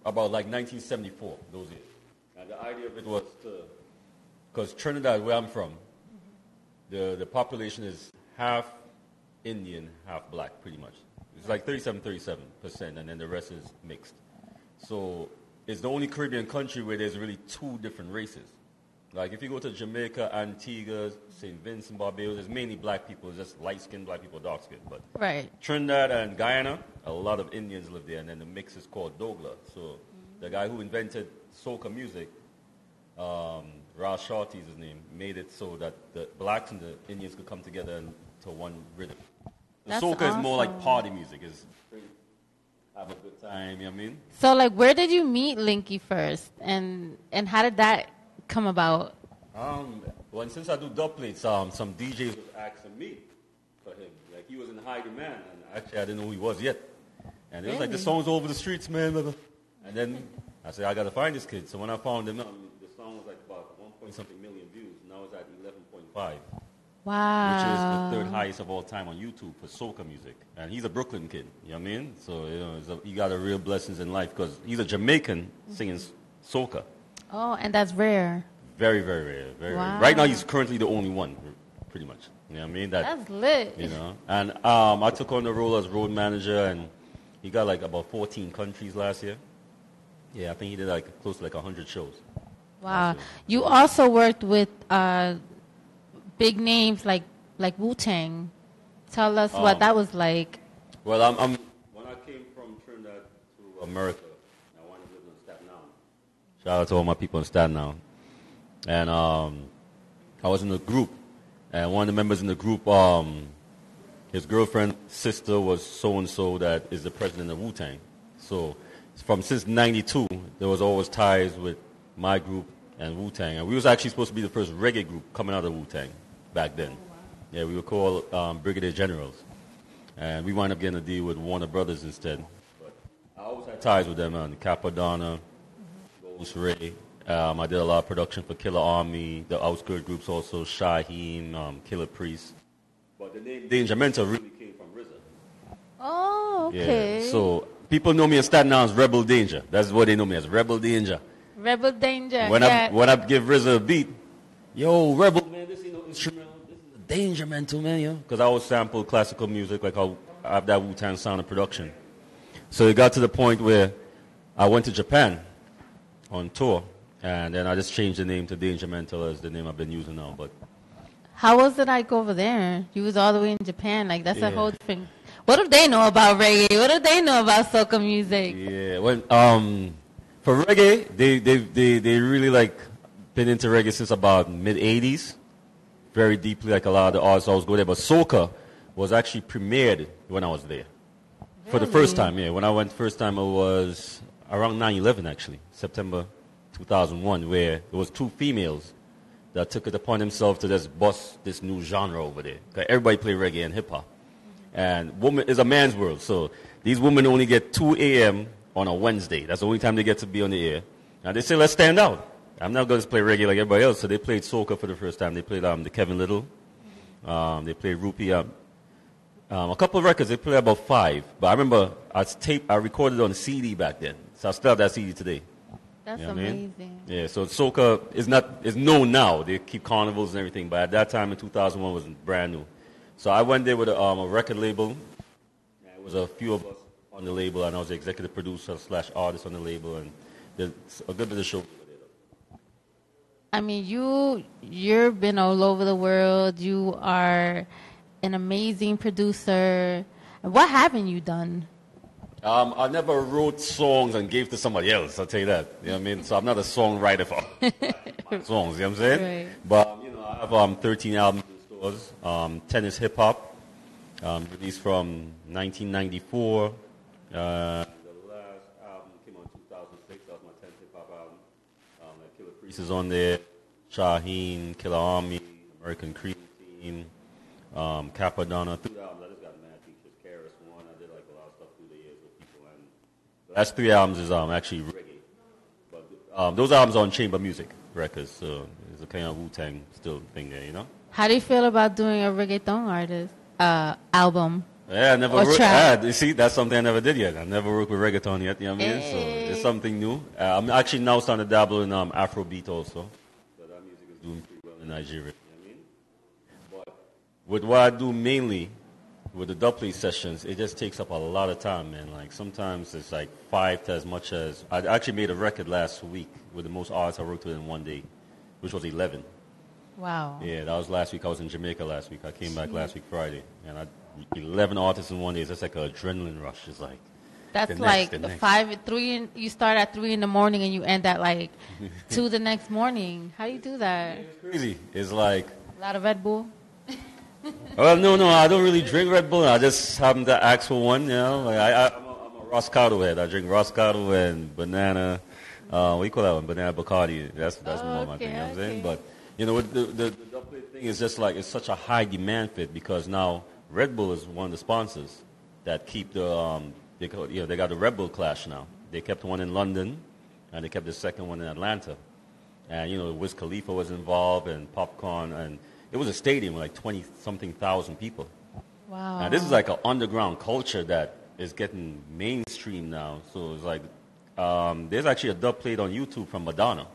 about like 1974, those years. And the idea of it was because Trinidad, where I'm from, the population is half Indian, half black, pretty much. It's like 37%, and then the rest is mixed. So it's the only Caribbean country where there's really two different races. Like if you go to Jamaica, Antigua, St. Vincent, Barbados, there's mainly black people, just light-skinned black people, dark-skinned. But right. Trinidad and Guyana, a lot of Indians live there, and then the mix is called Dogla. So the guy who invented soca music, Ras Shorty is his name, made it so that the blacks and the Indians could come together into one rhythm. The soca is more like party music. It's have a good time, you know what I mean? So, like, where did you meet Linky first? And how did that come about? Well, since I do dub plates, some DJs was asking me for him. Like, he was in high demand, and actually I didn't know who he was yet. And it was like, the song's over the streets, man. And then I said, I got to find this kid. So when I found him, the song was like about 1-point-something million views. Now it's at 11.5. Wow. Which is the third highest of all time on YouTube for soca music. And he's a Brooklyn kid, you know what I mean? So, you know, he got a real blessings in life because he's a Jamaican singing soca. Oh, and that's rare. Very, very rare. Very wow. rare. Right now, he's currently the only one, pretty much. You know what I mean? That's lit. You know? And I took on the role as road manager, and he got like about 14 countries last year. Yeah, I think he did like close to like 100 shows. Wow. You also worked with big names like Wu-Tang. Tell us what that was like. Well, when I came from Trinidad to America, I wanted to live in Staten Island. Shout out to all my people in Staten Island. And I was in a group, and one of the members in the group, his girlfriend's sister was so-and-so that is the president of Wu-Tang. So since 92, there was always ties with my group and Wu-Tang. And we was actually supposed to be the first reggae group coming out of Wu-Tang back then. Yeah, we were called Brigadier Generals. And we wound up getting a deal with Warner Brothers instead. But I always had ties with them, Capadonna, Ghost Ray. I did a lot of production for Killer Army, the outskirt groups also, Shaheen, Killer Priest. But the name Danger Mental really came from RZA. Oh, okay. Yeah, so people know me in Staten Island as Rebel Danger. That's what they know me as, Rebel Danger. Rebel Danger. When I give RZA a beat, yo, Rebel, man, this ain't no instrumental. This is a Danger Mental, man, yo. Because I always sample classical music, like how I have that Wu-Tang sound of production. So it got to the point where I went to Japan on tour, and then I just changed the name to Danger Mental as the name I've been using now. But how was it like over there? You was all the way in Japan. Like, that's a whole thing. What do they know about reggae? What do they know about soca music? Yeah, when for reggae, they really like been into reggae since about mid-'80s, very deeply, like a lot of the artists always go there. But soca was actually premiered when I was there for the first time. Yeah, when I went first time, it was around 9/11 actually, September 2001, where there was two females that took it upon themselves to just bust this new genre over there. 'Cause everybody play reggae and hip hop. And woman is a man's world, so these women only get 2 a.m. on a Wednesday. That's the only time they get to be on the air. Now they say, let's stand out. I'm not going to play reggae like everybody else, so they played soca for the first time. They played the Kevin Little. They played Rupee. A couple of records, they played about 5. But I remember I recorded on CD back then, so I still have that CD today. That's you know amazing. I mean? Yeah, so soca is known now. They keep carnivals and everything, but at that time in 2001 it was brand new. So I went there with a record label. There was a few of us on the label, and I was the executive producer / artist on the label, and there's a good bit of show. I mean, you've been all over the world. You are an amazing producer. What haven't you done? I never wrote songs and gave to somebody else, I'll tell you that. You know what I mean? So I'm not a songwriter for songs, you know what I'm saying? Right. But, I have 13 albums in stores. 10 is hip-hop, released from 1994. The last album came out in 2006. That was my 10th hip-hop album. Killer Priest is on there. Shaheen, Killer Army, American Creed Team, Capadonna. Through the albums, I just got mad features. KRS-One, I did like a lot of stuff through the years with people. And the last 3 albums is actually reggae. But those albums are on Chamber Music Records, so it's a kind of Wu-Tang still thing there, you know? How do you feel about doing a reggaeton artist album? Yeah, I never Or worked. trap? You see, that's something I never did yet. I never worked with reggaeton yet. You know what I mean? So it's something new. I'm actually now starting to dabble in Afrobeat also. So that music is doing pretty well in Nigeria. You know what I mean? But with what I do mainly with the dubplate sessions, it just takes up a lot of time, man. Like sometimes it's like 5 to as much as I actually made a record last week with the most artists I worked with in one day, which was 11. Wow. Yeah, that was last week. I was in Jamaica last week. I came back last week Friday, and 11 artists in one day. It's like an adrenaline rush. It's like That's the like next. 3. You start at 3 in the morning and you end at like 2 the next morning. How do you do that? It's crazy. It's like A lot of Red Bull. well, no, I don't really drink Red Bull. I just happen to ask for one. You know, like I'm a Roscato head. I drink Roscato and banana. What do you call that one? Banana Bacardi. That's more my thing. You know what I'm saying? But you know, with the double thing is just like it's such a high demand for it because now Red Bull is one of the sponsors that keep the they got the Red Bull Clash now. They kept one in London, and they kept the second one in Atlanta. And you know, Wiz Khalifa was involved and Popcorn, and it was a stadium with like 20-something thousand people. Wow. Now this is like an underground culture that is getting mainstream now. So it's like there's actually a dub plate on YouTube from Madonna.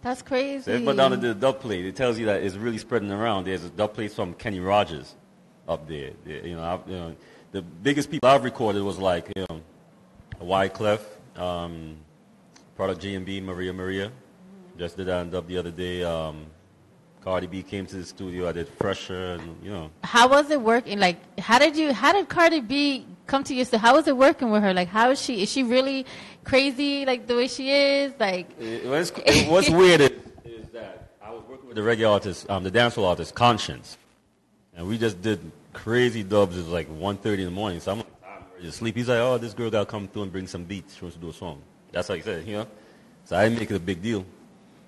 That's crazy. So if Madonna did a dub plate, it tells you that it's really spreading around. There's a dub plate from Kenny Rogers up there. The biggest people I've recorded was like Wyclef, Product G&B, Maria. Just did that on dub the other day. Cardi B came to the studio. I did Fresher, and How was it working? Like, how did Cardi B come to you? So how was it working with her? Like, how is she? Is she really crazy, like the way she is? Like, what's weird is that I was working with the reggae artist, the dancehall artist, Conscience, and we just did crazy dubs. It was like 1:30 in the morning, so I'm like, I'm ready to sleep. He's like, oh, this girl gotta come through and bring some beats. She wants to do a song. That's what he said, So I didn't make it a big deal,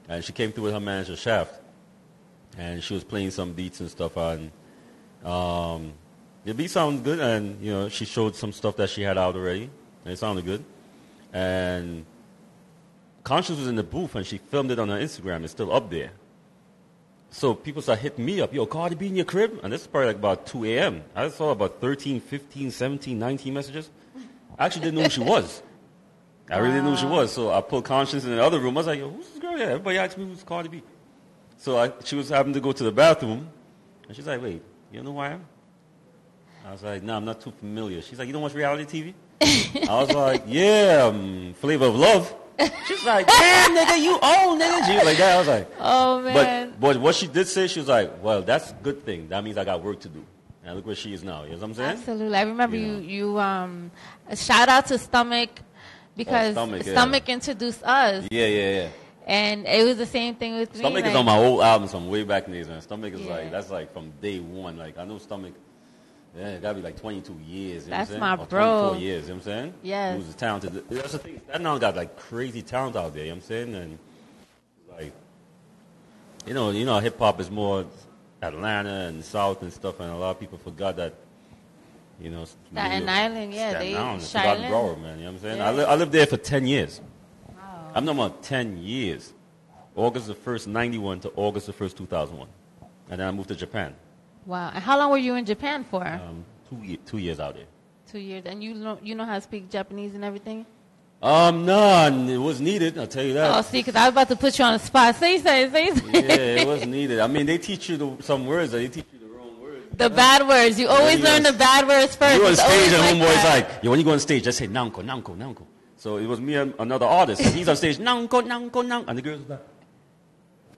and she came through with her manager Shaft. And she was playing some beats and stuff, and the beat sounded good. And she showed some stuff that she had out already, and it sounded good. And Conscious was in the booth, and she filmed it on her Instagram. It's still up there. So people started hitting me up, yo, Cardi B in your crib? And this is probably like about 2 a.m. I saw about 13, 15, 17, 19 messages. I actually didn't know who she was. I really didn't know who she was. So I pulled Conscience in the other room. I was like, yo, who's this girl? Yeah, everybody asked me who's Cardi B. So she was having to go to the bathroom, and she's like, wait, you don't know who I am? I was like, no, I'm not too familiar. She's like, you don't watch reality TV? I was like, yeah, Flavor of Love. She's like, damn, nigga, you old, nigga. She was like that. I was like, oh, man. But what she did say, she was like, well, that's a good thing. That means I got work to do. And look where she is now. You know what I'm saying? Absolutely. I remember you shout out to Stomach because Stomach introduced us. Yeah. And it was the same thing with me. Stomach is on my old album from way back in the days, man. Stomach is that's like from day one. Like, I know Stomach, it got to be like 22 years. You that's know my or bro. 24 years, you know what I'm saying? Yes. He was talented. That's the thing. That now got like crazy talent out there, you know what I'm saying? And like, you know, hip-hop is more Atlanta and South and stuff, and a lot of people forgot that, Staten Island, Staten Island, Shiloh. Broward, man, you know what I'm saying? Yeah. I lived there for 10 years. I'm talking about 10 years. August the 1st, 91 to August the 1st, 2001. And then I moved to Japan. Wow. And how long were you in Japan for? 2 years out there. 2 years. And you know how to speak Japanese and everything? No, it was needed, I'll tell you that. Oh, see, because I was about to put you on the spot. Say something. Yeah, it was needed. I mean, they teach you some words, they teach you the wrong words. The bad words. You always learn the bad words first. You go on It's stage always and like homeboy's that. like, yo, when you go on stage, just say, nanko, nanko, nanko. So it was me and another artist. And he's on stage, nanko, nanko, nanko. And the girls were like,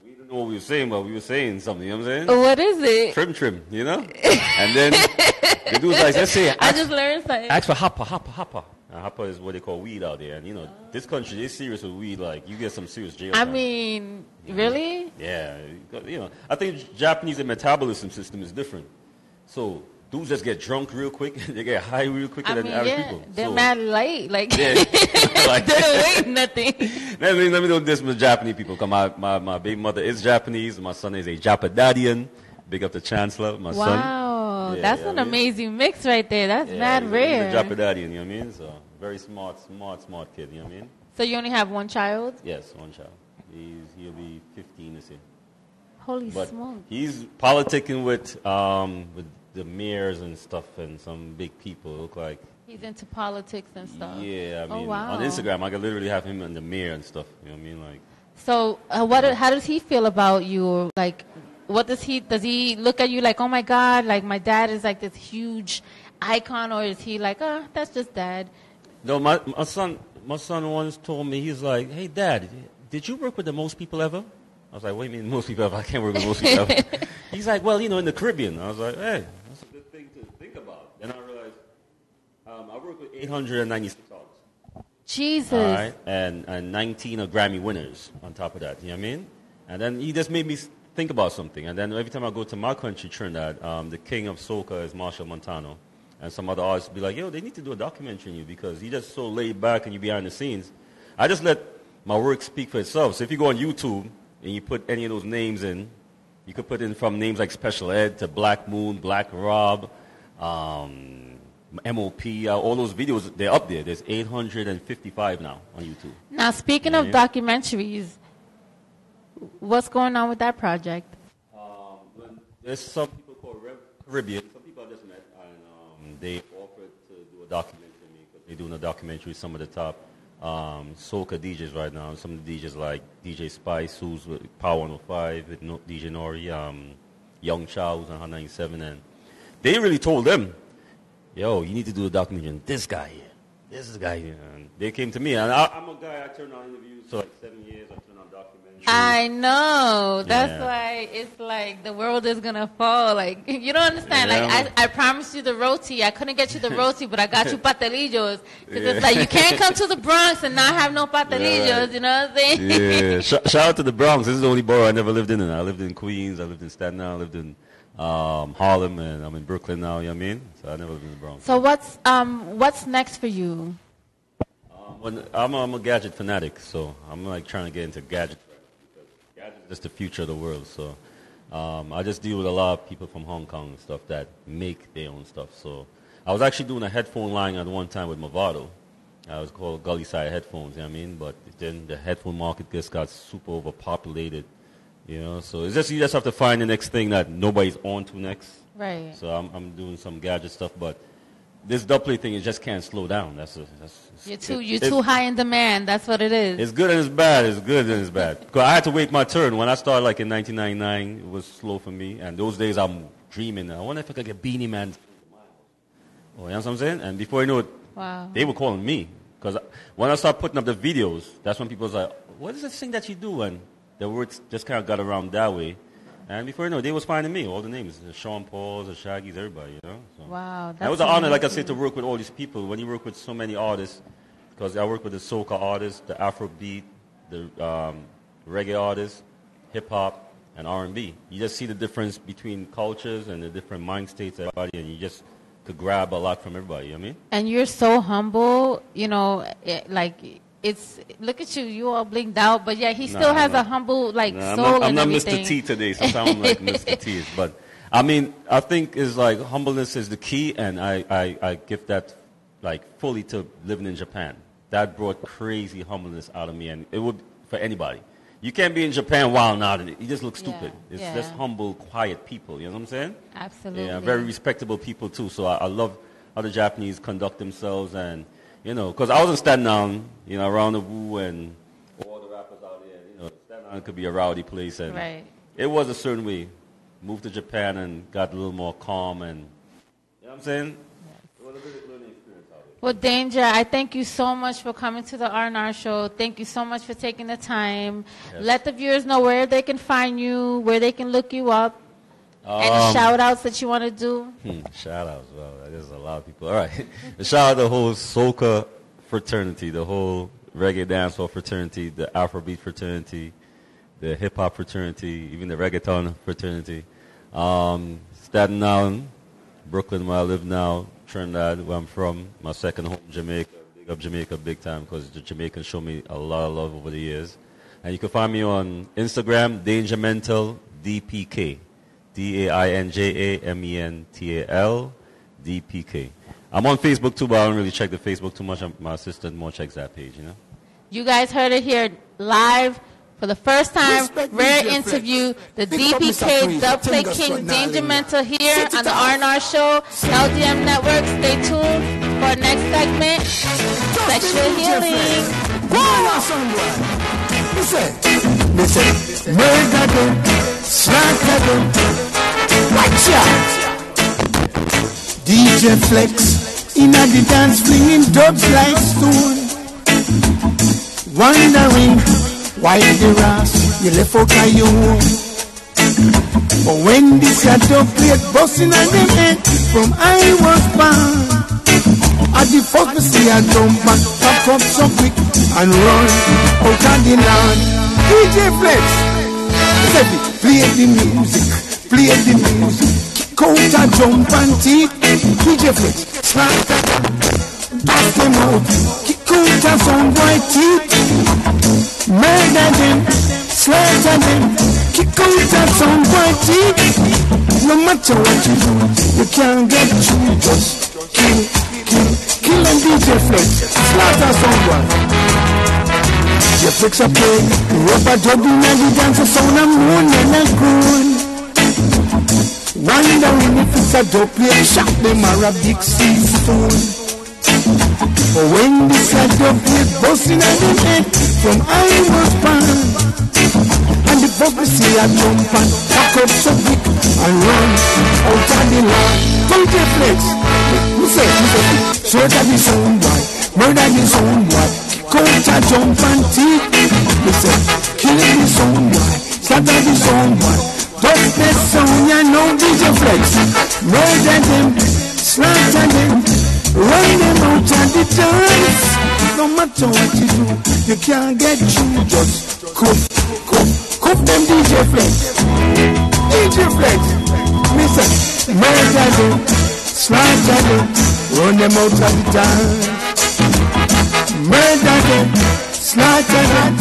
we didn't know what we were saying, but we were saying something, you know what I'm saying? What is it? Trim, you know? And then the dude's like, let's say, I just learned something. ask for hapa. Hapa is what they call weed out there. And, this country is serious with weed. Like, you get some serious jail time. I mean, really? Yeah. I think Japanese metabolism system is different. So dudes just get drunk real quick. They get high real quicker than average people. They're mad late. Like, yeah. they don't wait nothing. Let me do this with Japanese people. Cause my baby mother is Japanese. My son is a Japadadian. Big up the Chancellor, my son. Wow, that's an amazing mix right there. That's mad he's rare. He's a Japadadian, you know what I mean? So very smart kid, you know what I mean? So you only have one child? Yes, one child. He'll be 15 this year. Holy but smoke. He's politicking with the mayors and stuff and some big people. Look like He's into politics and stuff. yeah. I mean, wow. on Instagram, I could literally have him and the mayor and stuff. You know what I mean? Like, So, how does he feel about you? Like, what does he look at you like, oh my God, like my dad is like this huge icon, or is he like, oh, that's just dad? no, my son once told me, he's like, hey, Dad, did you work with the most people ever? I was like, what do you mean most people ever? I can't work with most people ever. He's like, well, in the Caribbean. I was like, hey, that's a good thing to think about. Then I realized I work with 896 artists. Jesus. All right, and 19 are Grammy winners on top of that. You know what I mean? And then he just made me think about something. And then every time I go to my country, Trinidad, the king of soca is Marshall Montano. And some other artists be like, yo, they need to do a documentary on you because you're just so laid back and you behind the scenes. I just let my work speak for itself. So if you go on YouTube and you put any of those names in, you could put in from names like Special Ed to Black Moon, Black Rob, MOP, all those videos, they're up there. There's 855 now on YouTube. Now, speaking of documentaries, what's going on with that project? There's some people called Caribbean. Some people I just met, and they offered to do a documentary on me because they're doing a documentary with some of the top soca DJs right now. Some of the DJs like DJ Spice, who's with Power 105, with DJ Nori, Young Chow, who's on Hot 97, and they really told them, yo, you need to do a documentary on this guy here. This is the guy here. And they came to me, and I'm a guy, I turn on interviews for like 7 years. I turn on documentaries. I know. That's why it's like the world is going to fall. Like, you don't understand. Yeah. Like, I promised you the roti. I couldn't get you the roti, but I got you patelillos. Because it's like you can't come to the Bronx and not have no patelillos. Right. You know what I'm saying? Yeah. Shout out to the Bronx. This is the only borough I never lived in. I lived in Queens. I lived in Staten Island. I lived in Harlem, and I'm in Brooklyn now, you know what I mean? So I never lived in the Bronx. So what's next for you? I'm a gadget fanatic, so I'm like trying to get into gadgets. Gadgets is just the future of the world, so I just deal with a lot of people from Hong Kong and stuff that make their own stuff. So I was actually doing a headphone line at one time with Movado. I was called Gully Side Headphones, you know what I mean? But then the headphone market just got super overpopulated. You know, so it's just you just have to find the next thing that nobody's on to next. Right. So I'm doing some gadget stuff, but this dubplate thing, it just can't slow down. You're too high in demand. That's what it is. It's good and it's bad. It's good and it's bad. Because I had to wait my turn. When I started like in 1999, it was slow for me. And those days I'm dreaming. I wonder if I could get Beanie Man. Oh, you know what I'm saying? And before you know it, they were calling me. Because when I started putting up the videos, that's when people was like, what is this thing that you do? And the words just kind of got around that way. And before you know, they was finding me, all the names, the Sean Pauls, the Shaggies, everybody, you know. So wow, that was an honor, like I said, to work with all these people. When you work with so many artists, because I work with the soca artists, the Afrobeat, the reggae artists, hip-hop, and R&B. You just see the difference between cultures and the different mind states, everybody, and you just could grab a lot from everybody, you know what I mean? And you're so humble, look at you, you all blinked out, but yeah, he still has a humble soul I'm not and everything. Mr. T today. Sometimes I'm like Mr. T. But I mean, I think is like humbleness is the key, and I give that like fully to living in Japan. That brought crazy humbleness out of me, and it would for anybody. You can't be in Japan wild out, and you just look stupid. It's just humble, quiet people. You know what I'm saying? Absolutely. Yeah, very respectable people too. So I love how the Japanese conduct themselves and. You know, because I was in Staten Island, around the Woo and all the rappers out there. Staten Island could be a rowdy place. And it was a certain way. Moved to Japan and got a little more calm. And, you know what I'm saying? It was a good learning experience out there. Well, Danger, I thank you so much for coming to the R&R show. Thank you so much for taking the time. Yes. Let the viewers know where they can find you, where they can look you up. Any shout-outs that you want to do? Shout-outs. Well, there's a lot of people. All right. Shout out the whole soca fraternity, the whole reggae dancehall fraternity, the Afrobeat fraternity, the hip-hop fraternity, even the reggaeton fraternity. Staten Island, Brooklyn, where I live now, Trinidad, where I'm from, my second home, Jamaica. Big up Jamaica big time because the Jamaicans show me a lot of love over the years. And you can find me on Instagram, Danger Mental DPK. DAINJAMENTAL DPK. I'm on Facebook too, but I don't really check the Facebook too much. My assistant more checks that page, You guys heard it here live For the first time, rare interview, the DPK Dubplate King Danger Mental here on the R&R show, LDM Network. Stay tuned for our next segment, Sexual Healing. Listen, murder them, slaughter them, watch out. DJ Flex, in the dance flinging dubs like stone. Wondering why the ras you left out of your home. But when this a dub plate busting on them head from I was born, at the first me see a jump back, pop up so quick and run out of the land. DJ Flex, play the music, play the music. Kick out a jump and teeth. DJ Flex, slap that, bust them out. Kick out a sound white teeth. Murder them, slaughter them. Kick out a sound white teeth. No matter what you do, you can't get through. Just kill and DJ Flex, slaughter someone. DJ Flex a play, rubber dub in the dance, a sound of moon and a groan. Wondering if it's a dub play, shot them or a big seafood. But when this a dub play, busting at the head from I was born, and the bubble see a jump and back up so quick and run out of the land. DJ Flex, we say, sort of the sound boy, murder the sound boy, kick out a jump and teeth. We say, kill the sound boy, slaughter the sound boy, dust the sound, you know DJ Flex. Murder them, slaughter them, run them out of the dance. No matter what you do, you can't get through. Just cuff them DJ Flex. DJ Flex, me say, murder them, slaughter them, run them out of the dance. Murder them, slaughter them.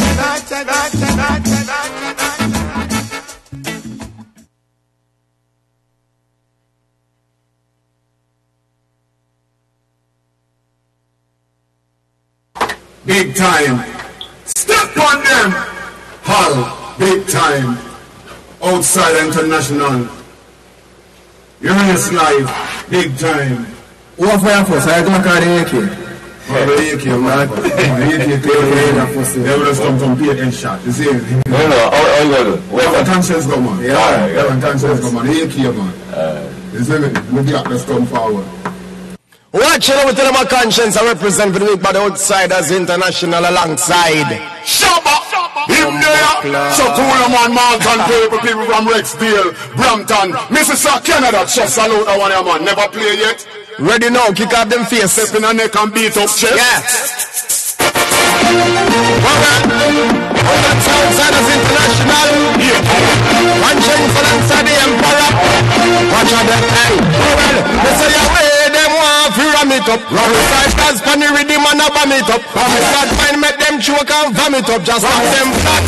Big time. Step on them. Hull. Big time. Outside International. Uranus Live. Big time. What for your force? I don't carry AK. The AK, man. The AK, they will just come from PA and shot. You see? No, how you gonna do? Well, conscience go, man. Yeah, conscience go, man. The AK, man. You see me? Look at let's come forward. Watch it over to my conscience. I represent for the week by the Outsiders International alongside Shabba! Him there! So cool, man, Mountain people from Rexdale, Brampton, Mississauga, Canada. Just salute that one, man. Never play yet. Ready now, kick out them face. Step in the neck and beat up chest. Yeah. Outsiders International. Yeah. One chain for alongside the Emperor. Watch out them, hey. Well, they say away, them want to ram it up. Outsiders pan the rhythm and a bam it up. Start find make them choke and vomit up. Just like them flat.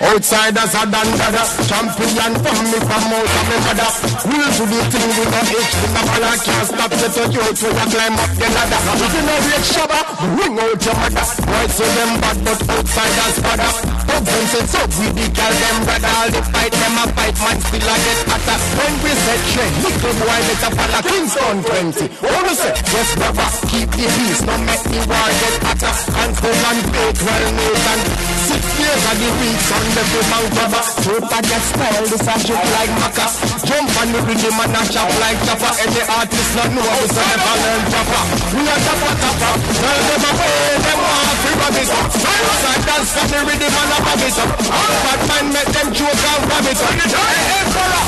Outsiders are done dada. Champion from me from out of me mother. We'll do the thing with no itch. The ball can't stop you to you to climb up the ladder. If you know reach Shabba, bring out your mother. Right so them bad but outsiders bother. Them say so we the girl them brother. All the fight them a fight man still a get hotter. When we say trend, little boy better follow Kingston 20. What we say? Yes brother, keep the peace, no make the war get hotter. And still and fake well Nathan. 6 years of the weeks on the man cover. Super get style, this a joke like Maca. Jump on the rhythm and a chop like Chopper. Any artist not know we say never learn proper. We are Chopper. Tell them away, them want to rub it up. Outside dance for the rhythm and a rub it up. All bad man make them joke and rub it up. Hey, brother!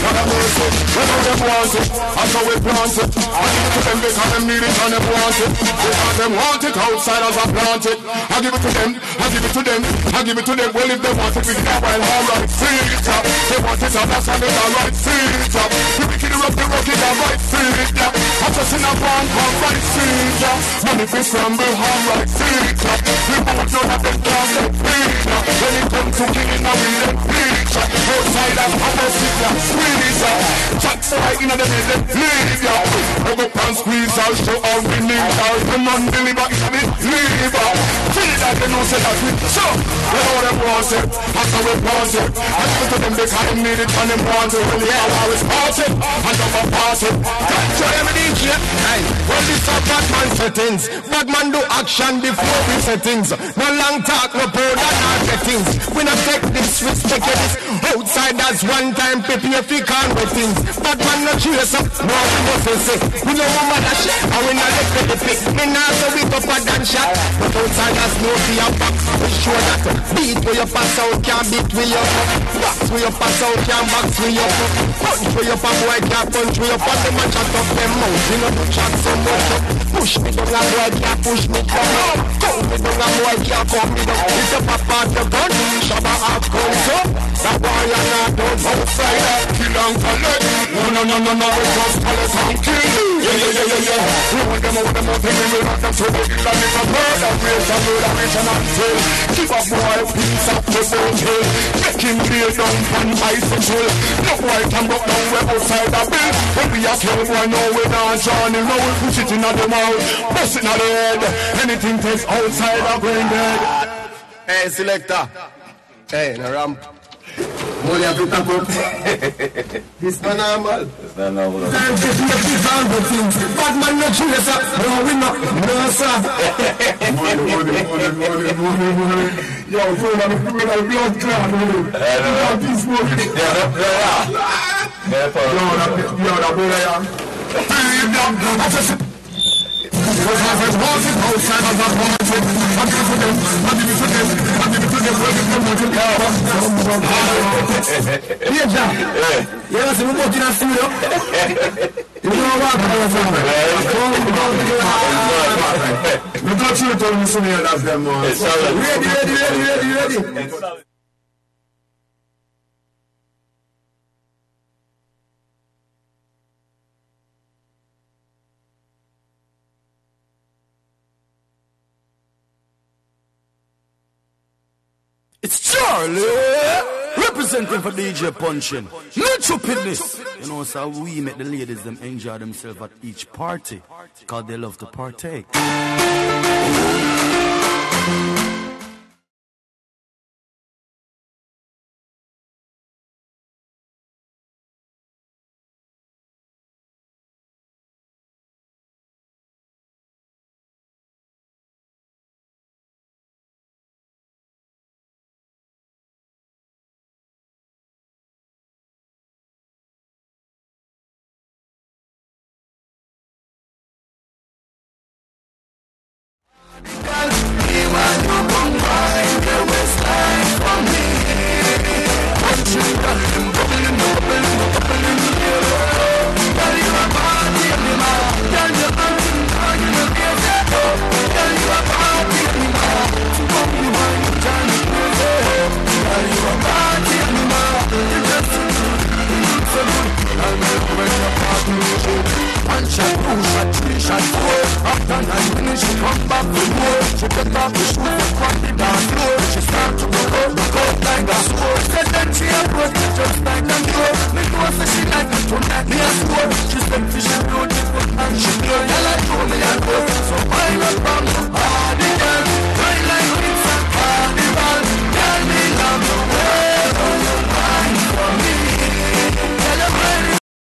Not a mercy, whether them want it, that's how we plant it. I give it to them because them need it and them want it. Because them want it, outsiders are plant it. I give it to them, I give it to them, I give it to them. Well, if they want it, we can have while alright. See it up, they want it up, that's how they alright. See it up, the wicked rock, the rocket, alright. See it up, I'm just in a brand, alright. See it up, money for scramble, alright. See it up, we both know that they can't get beat up. When it comes to killing, now we let beat up. Outsiders, I'm a secret, sweet up. Jack's right in the middle, leave ya. I go and squeeze her, show her we need her. The man deliver, it's a bit lever. Feel that they know say that we so. We know them want it, that's how we want it. I give it to them because I need it and them want it. When the hour is passing, and I'm a pass it. So every DJ, hey, well this a bad man settings. Bad man do action before we settings. No long talk, no powder, no settings. We not take disrespect of this. Outsiders one time prepare if you can't with things. Bad man no chase up, no we no say. We no woman that shit, and we not let the pick. Me not so we go for that shot. But outsiders know for your back. We sure that beat where you pass out, can't beat where you up. Box where you pass out, can't box where you up. Punch where you up, boy can't punch where you up. The man shut up them mouth, you know to chat so much up. Push me down and boy can't push me down. Come me down and boy can't come me down. If you pop out the gun, Shabba have come so. That boy you're not done outsider. Kill and collect. No, we just collect and kill. Yeah. We want them out, and we will not them so they kill and it's a murder. Murderation until. Give a boy a piece of the bottle. Make him lay down and bicycle. No boy can go down we outside the bill. When we are kill boy, no we not joining. No we push it in the mouth, bust it in the head. Anything takes outside the brain dead. Hey selector. Hey, no ramp. Money have to tap up. This not normal. It's not normal. Time to do the things. Bad man no chase up. No, we not. No, sir. Money. Yo, bro, I'm doing a blood clot. Yeah, this money. Yo, that boy, yeah. Because my friends want it outside of that want it. I give it to them, I give it to them, I give it to them, I give it to them. Here, Jack. You ever see me walking in the studio? You know what I'm saying? We got you to listen here, that's them, man. Ready. It's Charlie representing for DJ Punchin. No stupidness. You know, so we make the ladies them enjoy themselves at each party because they love to partake. One shot, two shot, three shot, four. After 9 minutes, she come back with more. She get off the shoot.